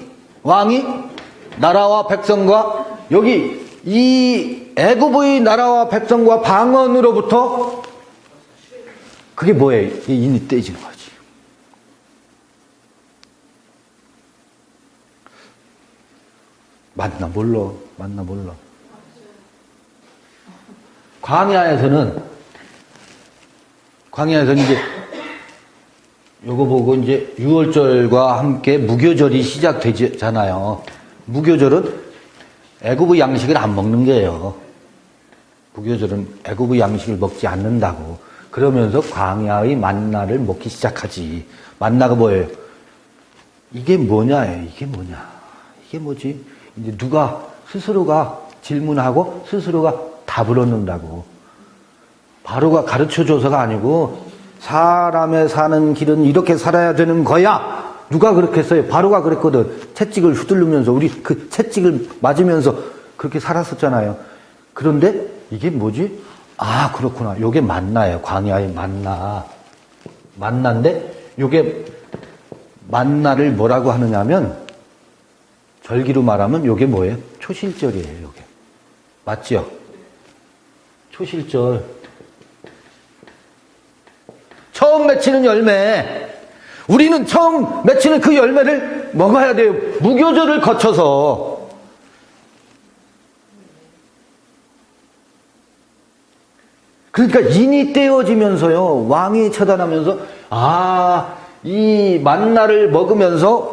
Speaker 1: 나라와 백성과 여기 이 애굽의 나라와 백성과 방언으로부터 그게 뭐예요? 인이 떼지는 거지. 맞나 몰라. 광야에서는 이제 요거 보고 이제 6월절과 함께 무교절이 시작되잖아요. 무교절은 애굽의 양식을 안 먹는 게예요. 무교절은 애굽의 양식을 먹지 않는다고. 그러면서 광야의 만나를 먹기 시작하지. 만나가 뭐예요? 이게 뭐냐? 이게 뭐지? 이제 누가 스스로가 질문하고 스스로가 답을 얻는다고. 바로가 가르쳐줘서가 아니고 사람의 사는 길은 이렇게 살아야 되는 거야. 누가 그렇게 했어요? 바로가 그랬거든. 채찍을 휘두르면서 우리 그 채찍을 맞으면서 그렇게 살았었잖아요. 그런데 이게 뭐지? 아, 그렇구나. 요게 만나예요. 광야의 만나. 만나인데 요게 만나를 뭐라고 하느냐면 절기로 말하면 요게 뭐예요? 초실절이에요. 요게. 맞죠? 초실절. 처음 맺히는 열매. 우리는 처음 맺히는 그 열매를 먹어야 돼요. 무교절을 거쳐서. 그러니까 인이 떼어지면서요. 왕이 처단하면서 이 만나를 먹으면서요.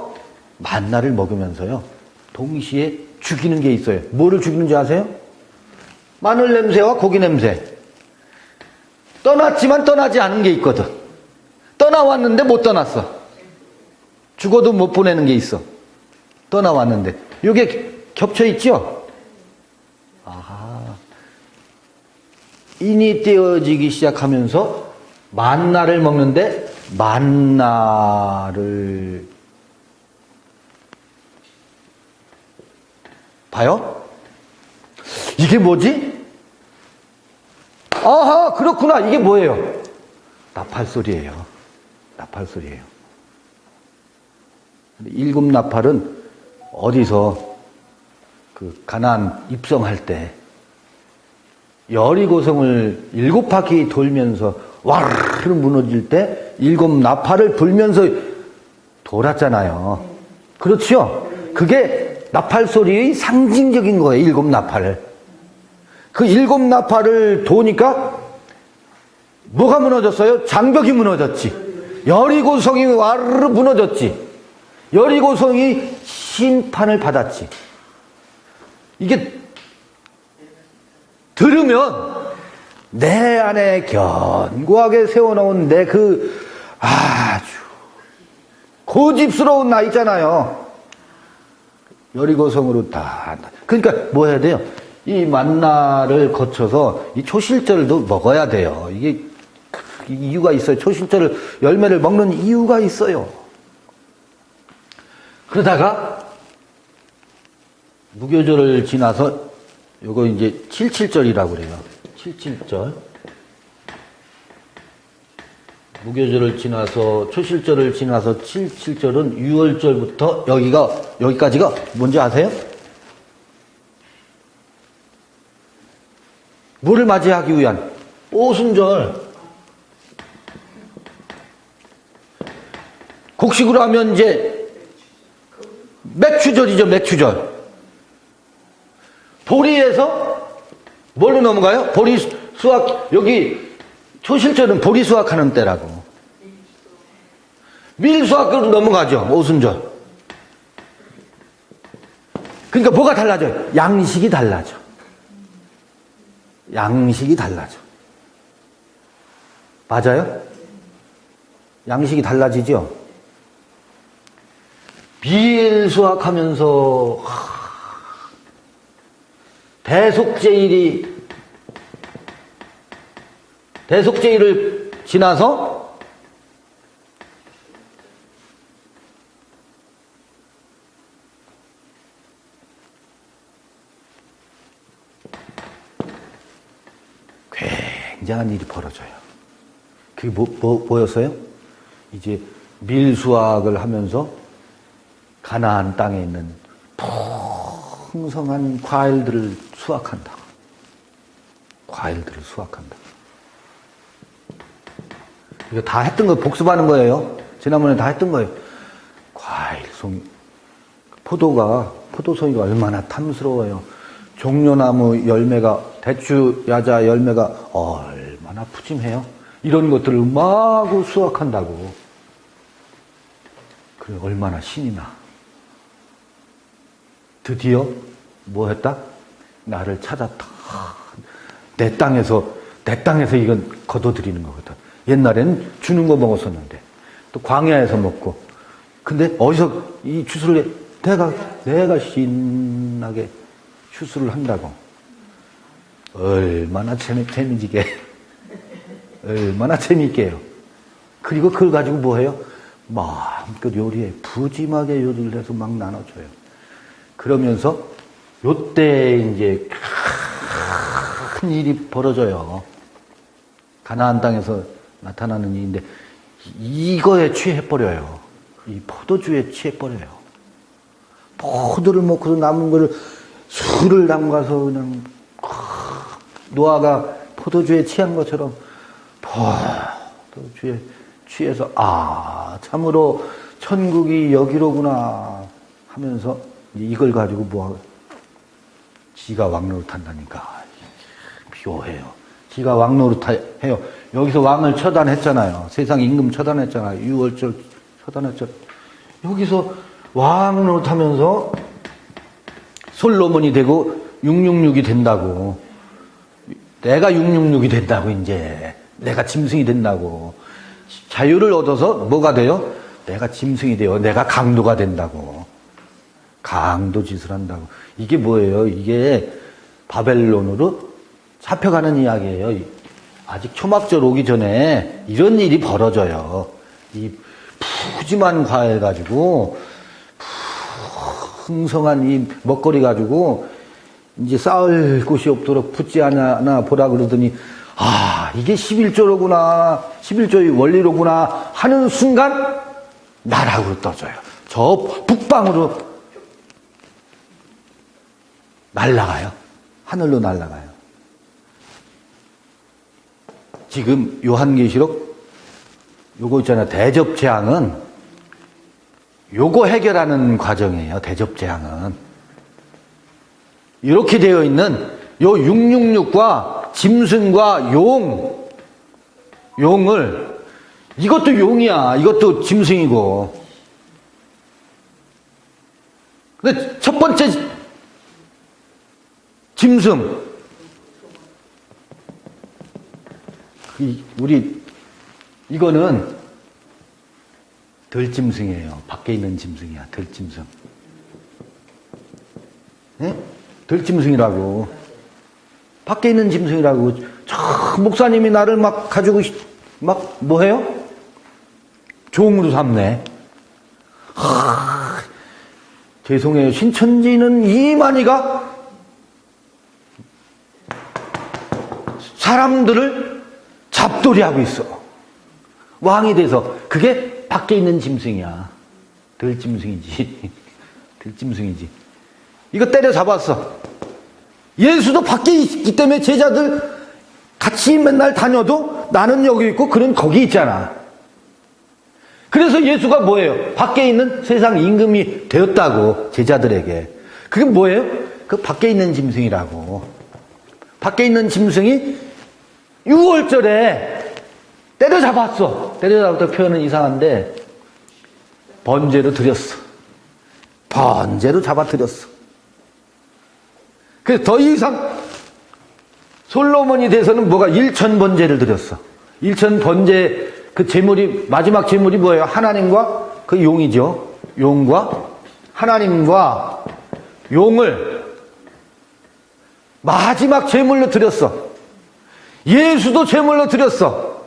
Speaker 1: 동시에 죽이는 게 있어요. 뭐를 죽이는지 아세요? 마늘 냄새와 고기 냄새. 떠났지만 떠나지 않은 게 있거든. 떠나왔는데 못 떠났어. 죽어도 못 보내는 게 있어. 떠나왔는데. 이게 겹쳐 있죠? 인이 떼어지기 시작하면서 만나를 먹는데 만나를 봐요? 이게 뭐지? 아하, 그렇구나. 이게 뭐예요? 나팔소리예요. 나팔소리예요. 일곱 나팔은 어디서 그 가나안 입성할 때 여리고성을 7바퀴 돌면서 와르르 무너질 때 일곱 나팔을 불면서 돌았잖아요. 그렇죠? 그게 나팔 소리의 상징적인 거예요. 일곱 나팔을. 그 일곱 나팔을 도니까 뭐가 무너졌어요? 장벽이 무너졌지. 여리고성이 와르르 무너졌지. 여리고성이 심판을 받았지. 이게 들으면 내 안에 견고하게 세워놓은 내 그 아주 고집스러운 나 있잖아요. 여리고성으로 다. 그러니까 뭐 해야 돼요? 이 만나를 거쳐서 이 초실절도 먹어야 돼요. 이게 이유가 있어요. 초실절 열매를 먹는 이유가 있어요. 그러다가 무교절을 지나서 요거 이제 77절이라고 그래요. 77절. 무교절을 지나서 초실절을 지나서 77절은 6월절부터 여기까지가 뭔지 아세요? 뭐를 맞이하기 위한? 오순절. 곡식으로 하면 이제 맥추절이죠. 맥추절. 보리에서 뭘로 넘어가요? 보리 수확. 여기 초실절은 보리 수확하는 때라고. 밀 수확으로 넘어가죠. 오순절. 그러니까 뭐가 달라져요? 양식이 달라져. 양식이 달라져. 맞아요? 양식이 달라지죠? 밀 수확하면서 대속제일을 지나서 굉장한 일이 벌어져요. 그게 뭐였어요? 이제 밀수확을 하면서 가나안 땅에 있는 풍성한 과일들을 수확한다. 과일들을 수확한다. 이거 다 했던 거 복습하는 거예요. 지난번에 다 했던 거예요. 과일송, 포도송이가 얼마나 탐스러워요. 종려나무 열매가, 대추 야자 열매가 얼마나 푸짐해요. 이런 것들을 마구 수확한다고. 그래, 얼마나 신이 나. 드디어 뭐 했다? 나를 찾았다. 내 땅에서 이건 거둬들이는 거거든. 옛날에는 주는 거 먹었었는데, 또 광야에서 먹고. 근데 어디서 이 추수를 해? 내가 신나게 추수를 한다고. 얼마나 재미지게. 얼마나 재미있게 해요. 그리고 그걸 가지고 뭐 해요? 마음껏 요리해. 푸짐하게 요리를 해서 막 나눠줘요. 그러면서 요때 이제 큰 일이 벌어져요. 가나안 땅에서 나타나는 일인데 이거에 취해버려요. 이 포도주에 취해버려요. 포도를 먹고서 남은 거를 술을 담가서 그냥 노아가 포도주에 취한 것처럼 포도주에 취해서 참으로 천국이 여기로구나 하면서 이걸 가지고 지가 왕노릇한다니까. 묘해요. 지가 왕노릇해요. 여기서 왕을 처단했잖아요. 세상 임금 처단했잖아요. 유월절 처단했죠. 여기서 왕노릇하면서 솔로몬이 되고 666이 된다고. 내가 666이 된다고 이제. 내가 짐승이 된다고. 자유를 얻어서 뭐가 돼요? 내가 짐승이 돼요. 내가 강도가 된다고. 강도 짓을 한다고. 이게 뭐예요? 이게 바벨론으로 잡혀가는 이야기예요. 아직 초막절 오기 전에 이런 일이 벌어져요. 이 푸짐한 과일 가지고 풍성한 이 먹거리 가지고 이제 쌓을 곳이 없도록 붙지 않나 보라 그러더니 이게 11조로구나 11조의 원리로구나 하는 순간 나락으로 떠져요. 저 북방으로 날아가요. 하늘로 날아가요. 지금 요한계시록 요거 있잖아요. 대접재앙은 요거 해결하는 과정이에요. 대접재앙은 이렇게 되어 있는 요 666과 짐승과 용을 이것도 용이야. 이것도 짐승이고. 근데 첫 번째 짐승 이거는 들짐승이에요. 밖에 있는 짐승이야. 들짐승. 네? 들짐승이라고. 밖에 있는 짐승이라고. 목사님이 나를 막 가지고 뭐 해요? 종으로 삼네. 죄송해요. 신천지는 이만희가 사람들을 잡돌이하고 있어. 왕이 돼서. 그게 밖에 있는 짐승이야. 들짐승이지. 들짐승이지. 이거 때려잡았어. 예수도 밖에 있기 때문에 제자들 같이 맨날 다녀도 나는 여기 있고 그는 거기 있잖아. 그래서 예수가 뭐예요? 밖에 있는 세상 임금이 되었다고 제자들에게. 그게 뭐예요? 그 밖에 있는 짐승이라고. 밖에 있는 짐승이 6월절에 때려잡았어. 때려잡았다 표현은 이상한데 번제로 드렸어. 번제로 잡아드렸어. 그래서 더 이상 솔로몬이 돼서는 뭐가 1,000번제를 드렸어. 1,000번제 그 제물이 마지막 제물이 뭐예요? 하나님과 그 용이죠. 용과 하나님과 용을 마지막 제물로 드렸어. 예수도 제물로 드렸어.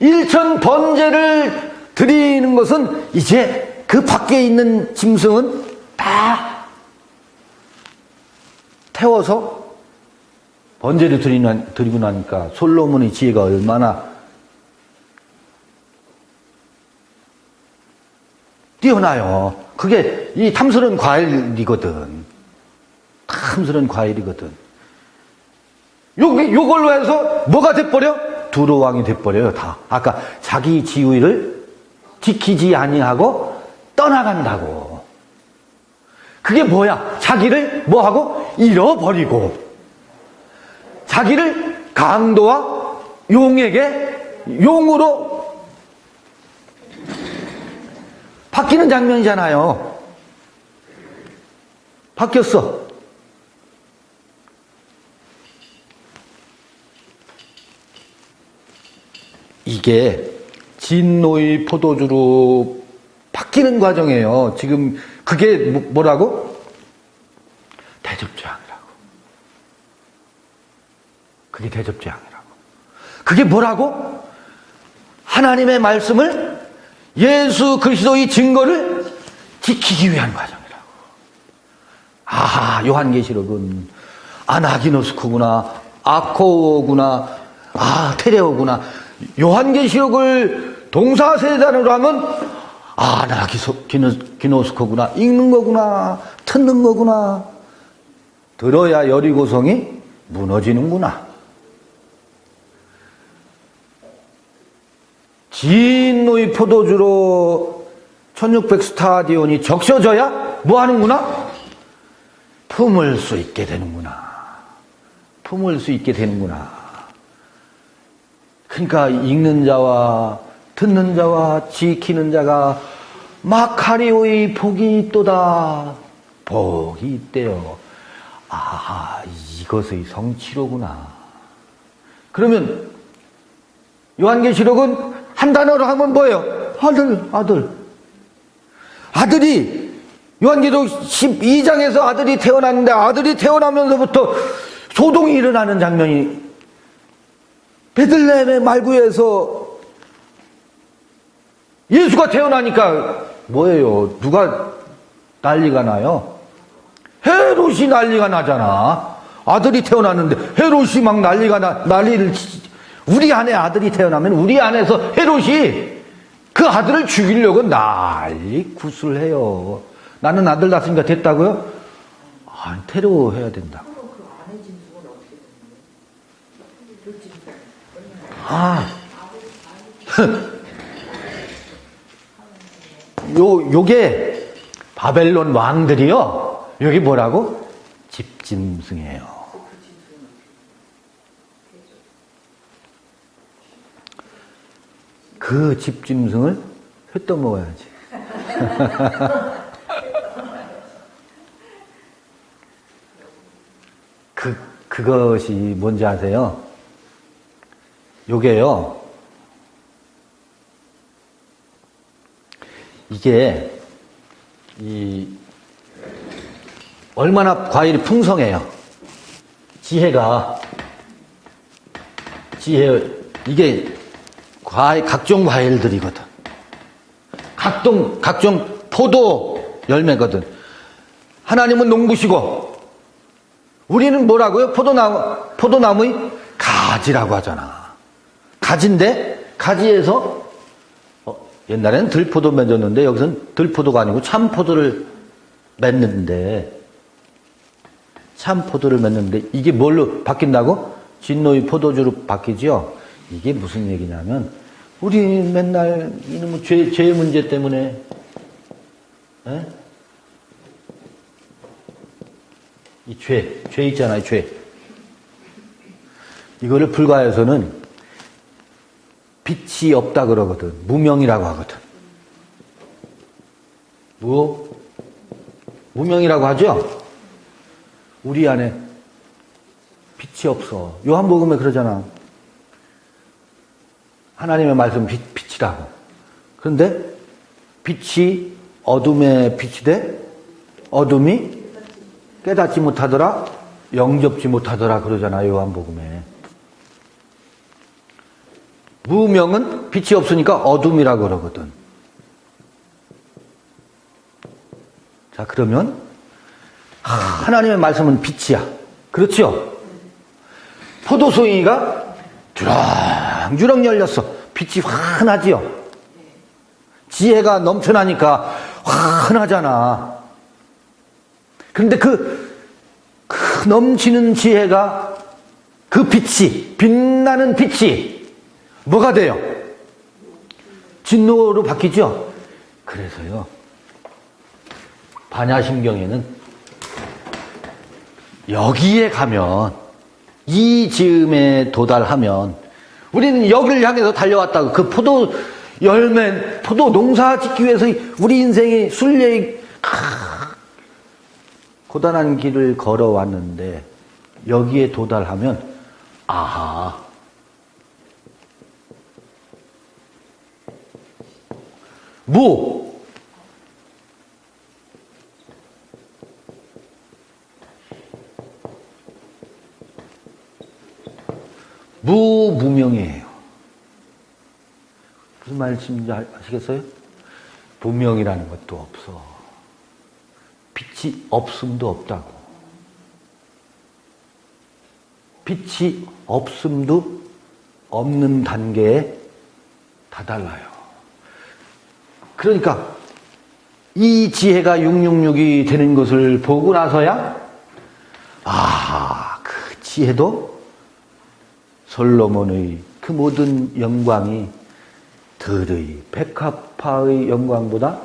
Speaker 1: 1,000번제를 드리는 것은 이제 그 밖에 있는 짐승은 다 태워서 번제를 드리고 나니까 솔로몬의 지혜가 얼마나 뛰어나요. 그게 이 탐스러운 과일이거든. 탐스러운 과일이거든. 요걸로 해서 뭐가 돼버려? 두로왕이 돼버려요, 다. 아까 자기 지위를 지키지 아니하고 떠나간다고. 그게 뭐야? 자기를 뭐하고? 잃어버리고. 자기를 강도와 용에게 용으로 바뀌는 장면이잖아요. 바뀌었어. 이게 진노의 포도주로 바뀌는 과정이에요. 지금 그게 뭐라고? 대접재앙이라고. 그게 대접재앙이라고. 그게 뭐라고? 하나님의 말씀을 예수 그리스도의 증거를 지키기 위한 과정이라고. 아, 요한계시록은 아나기노스코구나, 아코구나, 테레오구나. 요한계시록을 동사세단으로 하면 아나기노스코구나, 읽는 거구나, 듣는 거구나. 들어야 여리고성이 무너지는구나. 진노의 포도주로 1600 스타디온이 적셔져야 뭐 하는구나? 품을 수 있게 되는구나. 품을 수 있게 되는구나. 그러니까 읽는 자와 듣는 자와 지키는 자가 마카리오의 복이 있도다. 복이 있대요. 이것의 성취로구나. 그러면 요한계시록은 한 단어로 하면 뭐예요? 아들. 아들이 요한계시록 12장에서 아들이 태어났는데, 아들이 태어나면서부터 소동이 일어나는 장면이 베들레헴의 말구에서 예수가 태어나니까 뭐예요? 누가 난리가 나요? 헤롯이 난리가 나잖아. 아들이 태어났는데 헤롯이 막 난리를 치지. 우리 안에 아들이 태어나면 우리 안에서 헤롯이 그 아들을 죽이려고 난리 굿을 해요. 나는 아들 낳았으니까 됐다고요? 테러해야 된다. 요게 바벨론 왕들이요. 여기 뭐라고? 집짐승이에요. 그 집짐승을 회 떠먹어야지. 그것이 뭔지 아세요? 요게요. 이게 얼마나 과일이 풍성해요. 이게 각종 과일들이거든. 각종 포도 열매거든. 하나님은 농부시고 우리는 뭐라고요? 포도나무의 가지라고 하잖아. 가지인데 가지에서 옛날에는 들포도 맺었는데 여기서는 들포도가 아니고 참포도를 맺는데 이게 뭘로 바뀐다고? 진노의 포도주로 바뀌죠. 이게 무슨 얘기냐면 우리 맨날 이놈의 죄 문제 때문에 이 죄 있잖아요. 죄. 이거를 불가에서는 빛이 없다 그러거든. 무명이라고 하거든. 무명이라고 하죠? 우리 안에 빛이 없어. 요한복음에 그러잖아. 하나님의 말씀 빛이라고. 그런데 빛이 어둠에 빛이 돼? 어둠이 깨닫지 못하더라? 영접지 못하더라 그러잖아. 요한복음에. 무명은 빛이 없으니까 어둠이라고 그러거든. 자, 그러면 하나님의 말씀은 빛이야. 그렇죠? 포도송이가 주렁주렁 열렸어. 빛이 환하지요. 지혜가 넘쳐나니까 환하잖아. 그런데 그 넘치는 지혜가 그 빛이, 빛나는 빛이 뭐가 돼요? 진노로 바뀌죠? 그래서요, 반야심경에는 여기에 가면, 이 즈음에 도달하면, 우리는 여기를 향해서 달려왔다고. 그 포도 열매, 포도 농사 짓기 위해서 우리 인생의 순례의 고단한 길을 걸어왔는데, 여기에 도달하면, 무명이에요. 무슨 말씀인지 아시겠어요? 무명이라는 것도 없어. 빛이 없음도 없다고. 빛이 없음도 없는 단계에 다달라요. 그러니까 이 지혜가 666이 되는 것을 보고 나서야 그 지혜도 솔로몬의 그 모든 영광이 들의 백합화의 영광보다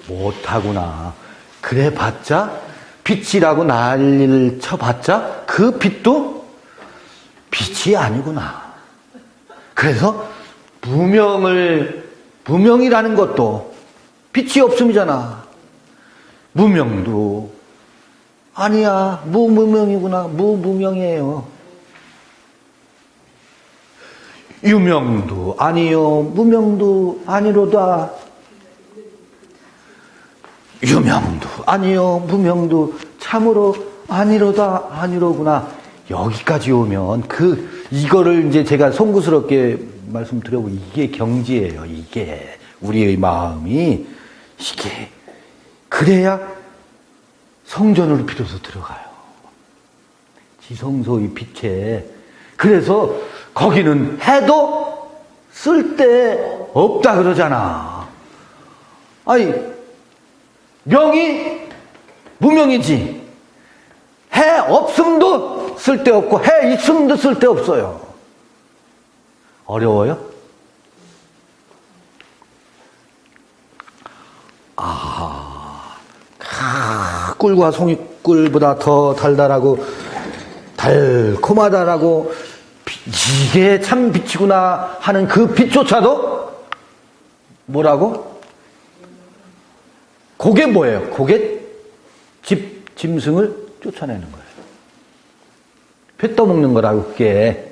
Speaker 1: 못하구나. 그래 봤자 빛이라고 난리를 쳐봤자 그 빛도 빛이 아니구나. 그래서 무명이라는 것도 빛이 없음이잖아. 무명도 아니야. 무무명이구나. 무무명이에요. 유명도 아니요. 무명도 아니로다. 유명도 아니요. 무명도 참으로 아니로다. 아니로구나. 여기까지 오면 이거를 이제 제가 송구스럽게 말씀드려보고 이게 경지예요. 이게 우리의 마음이 이게 그래야 성전으로 비로소 들어가요. 지성소의 빛에. 그래서 거기는 해도 쓸데 없다 그러잖아. 아니 명이 무명이지. 해 없음도 쓸데없고 해 있음도 쓸데없어요. 어려워요? 꿀과 송이꿀보다 더 달달하고 달콤하다라고 이게 참 빛이구나 하는 그 빛조차도 뭐라고? 그게 뭐예요? 그게 짐승을 쫓아내는 거예요. 회 떠먹는 거라고 그게.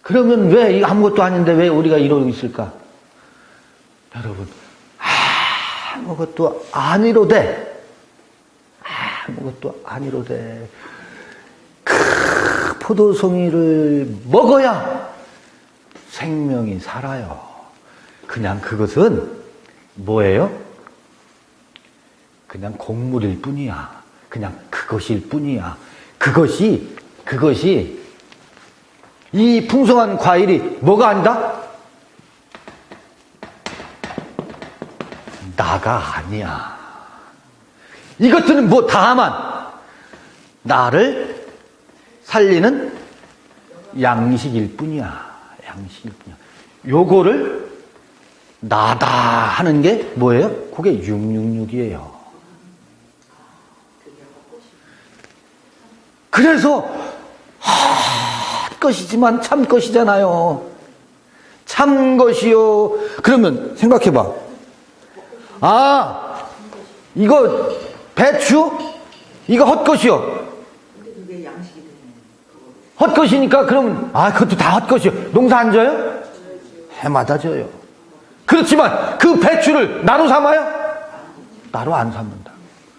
Speaker 1: 그러면 왜 아무것도 아닌데 왜 우리가 이러고 있을까? 여러분, 아무것도 아니로되 그 포도송이를 먹어야 생명이 살아요. 그냥 그것은 뭐예요? 그냥 곡물일 뿐이야. 그냥 그것일 뿐이야. 그것이 이 풍성한 과일이 뭐가 아니다? 나가 아니야. 이것들은 뭐 다만 나를 살리는 양식일 뿐이야. 요거를 나다 하는 게 뭐예요? 그게 666이에요. 그래서 것이지만 참 것이잖아요. 참 것이요. 그러면 생각해봐. 이거 배추? 이거 헛것이요. 헛것이니까 그러면 그것도 다 헛것이요. 농사 안 져요? 해마다 져요. 그렇지만 그 배추를 나로 삼아요? 나로 안 삼는다.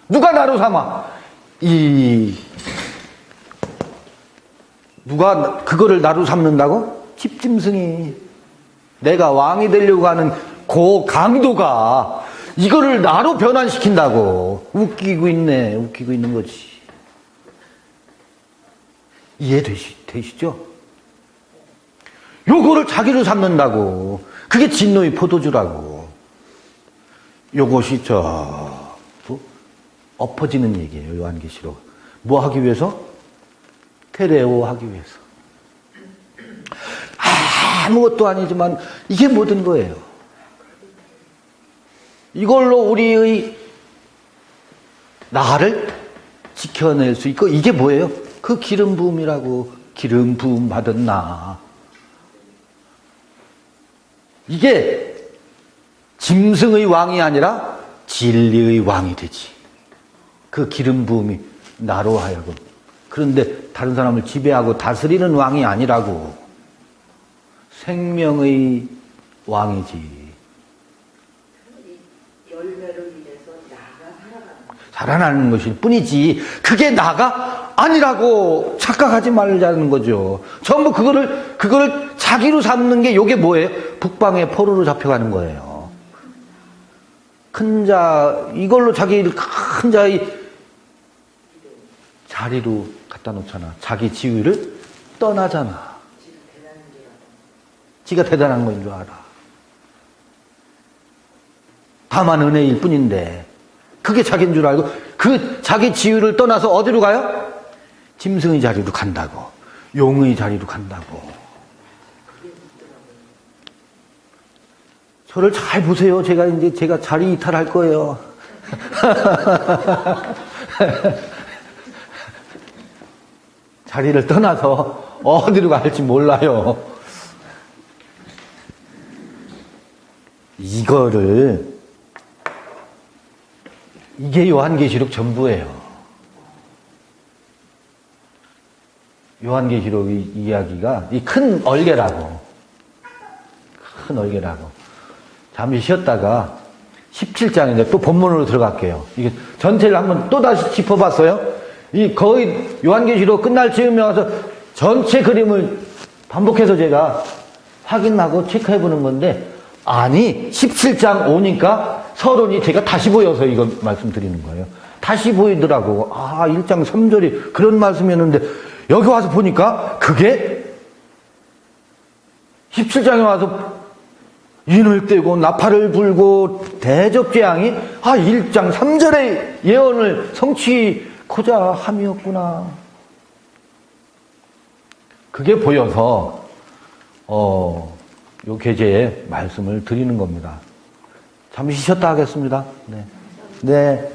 Speaker 1: 누가 나로 삼아? 누가 그거를 나로 삼는다고? 집짐승이. 내가 왕이 되려고 하는 그 강도가 이거를 나로 변환시킨다고. 웃기고 있는 거지. 이해되시죠? 요거를 자기로 삼는다고. 그게 진노의 포도주라고. 요것이 엎어지는 얘기예요. 요한계시록. 뭐 하기 위해서? 테레오 하기 위해서. 아무것도 아니지만 이게 모든 거예요. 이걸로 우리의 나를 지켜낼 수 있고, 이게 뭐예요? 그 기름 부음이라고. 기름 부음 받은 나. 이게 짐승의 왕이 아니라 진리의 왕이 되지. 그 기름 부음이 나로 하여금. 그런데 다른 사람을 지배하고 다스리는 왕이 아니라고. 생명의 왕이지.
Speaker 2: 열매를 인해서 나가 살아가는 거예요.
Speaker 1: 달아나는 것일 뿐이지 그게 나가 아니라고 착각하지 말자는 거죠. 전부 그거를 자기로 삼는 게 요게 뭐예요? 북방의 포로로 잡혀가는 거예요. 큰 자, 이걸로 자기를 큰 자의 자리로 갖다 놓잖아. 자기 지위를 떠나잖아. 지가 대단한 거인 줄 알아. 다만 은혜일 뿐인데 그게 자기인 줄 알고 그 자기 지위를 떠나서 어디로 가요? 짐승의 자리로 간다고. 용의 자리로 간다고. 저를 잘 보세요. 제가 자리 이탈할 거예요. 자리를 떠나서 어디로 갈지 몰라요. 이게 요한계시록 전부예요. 요한계시록 이야기가 이 큰 얼개라고. 잠시 쉬었다가 17장인데 또 본문으로 들어갈게요. 이게 전체를 한번 또다시 짚어봤어요. 거의 요한계시록 끝날 즈음에 와서 전체 그림을 반복해서 제가 확인하고 체크해보는 건데, 아니 17장 오니까 서론이 제가 다시 보여서 이거 말씀드리는 거예요. 다시 보이더라고. 1장 3절이 그런 말씀이었는데 여기 와서 보니까 그게 17장에 와서 인을 떼고 나팔을 불고 대접재앙이 1장 3절의 예언을 성취코자 함이었구나. 그게 보여서 요 계제에 말씀을 드리는 겁니다. 잠시 쉬었다 하겠습니다. 네.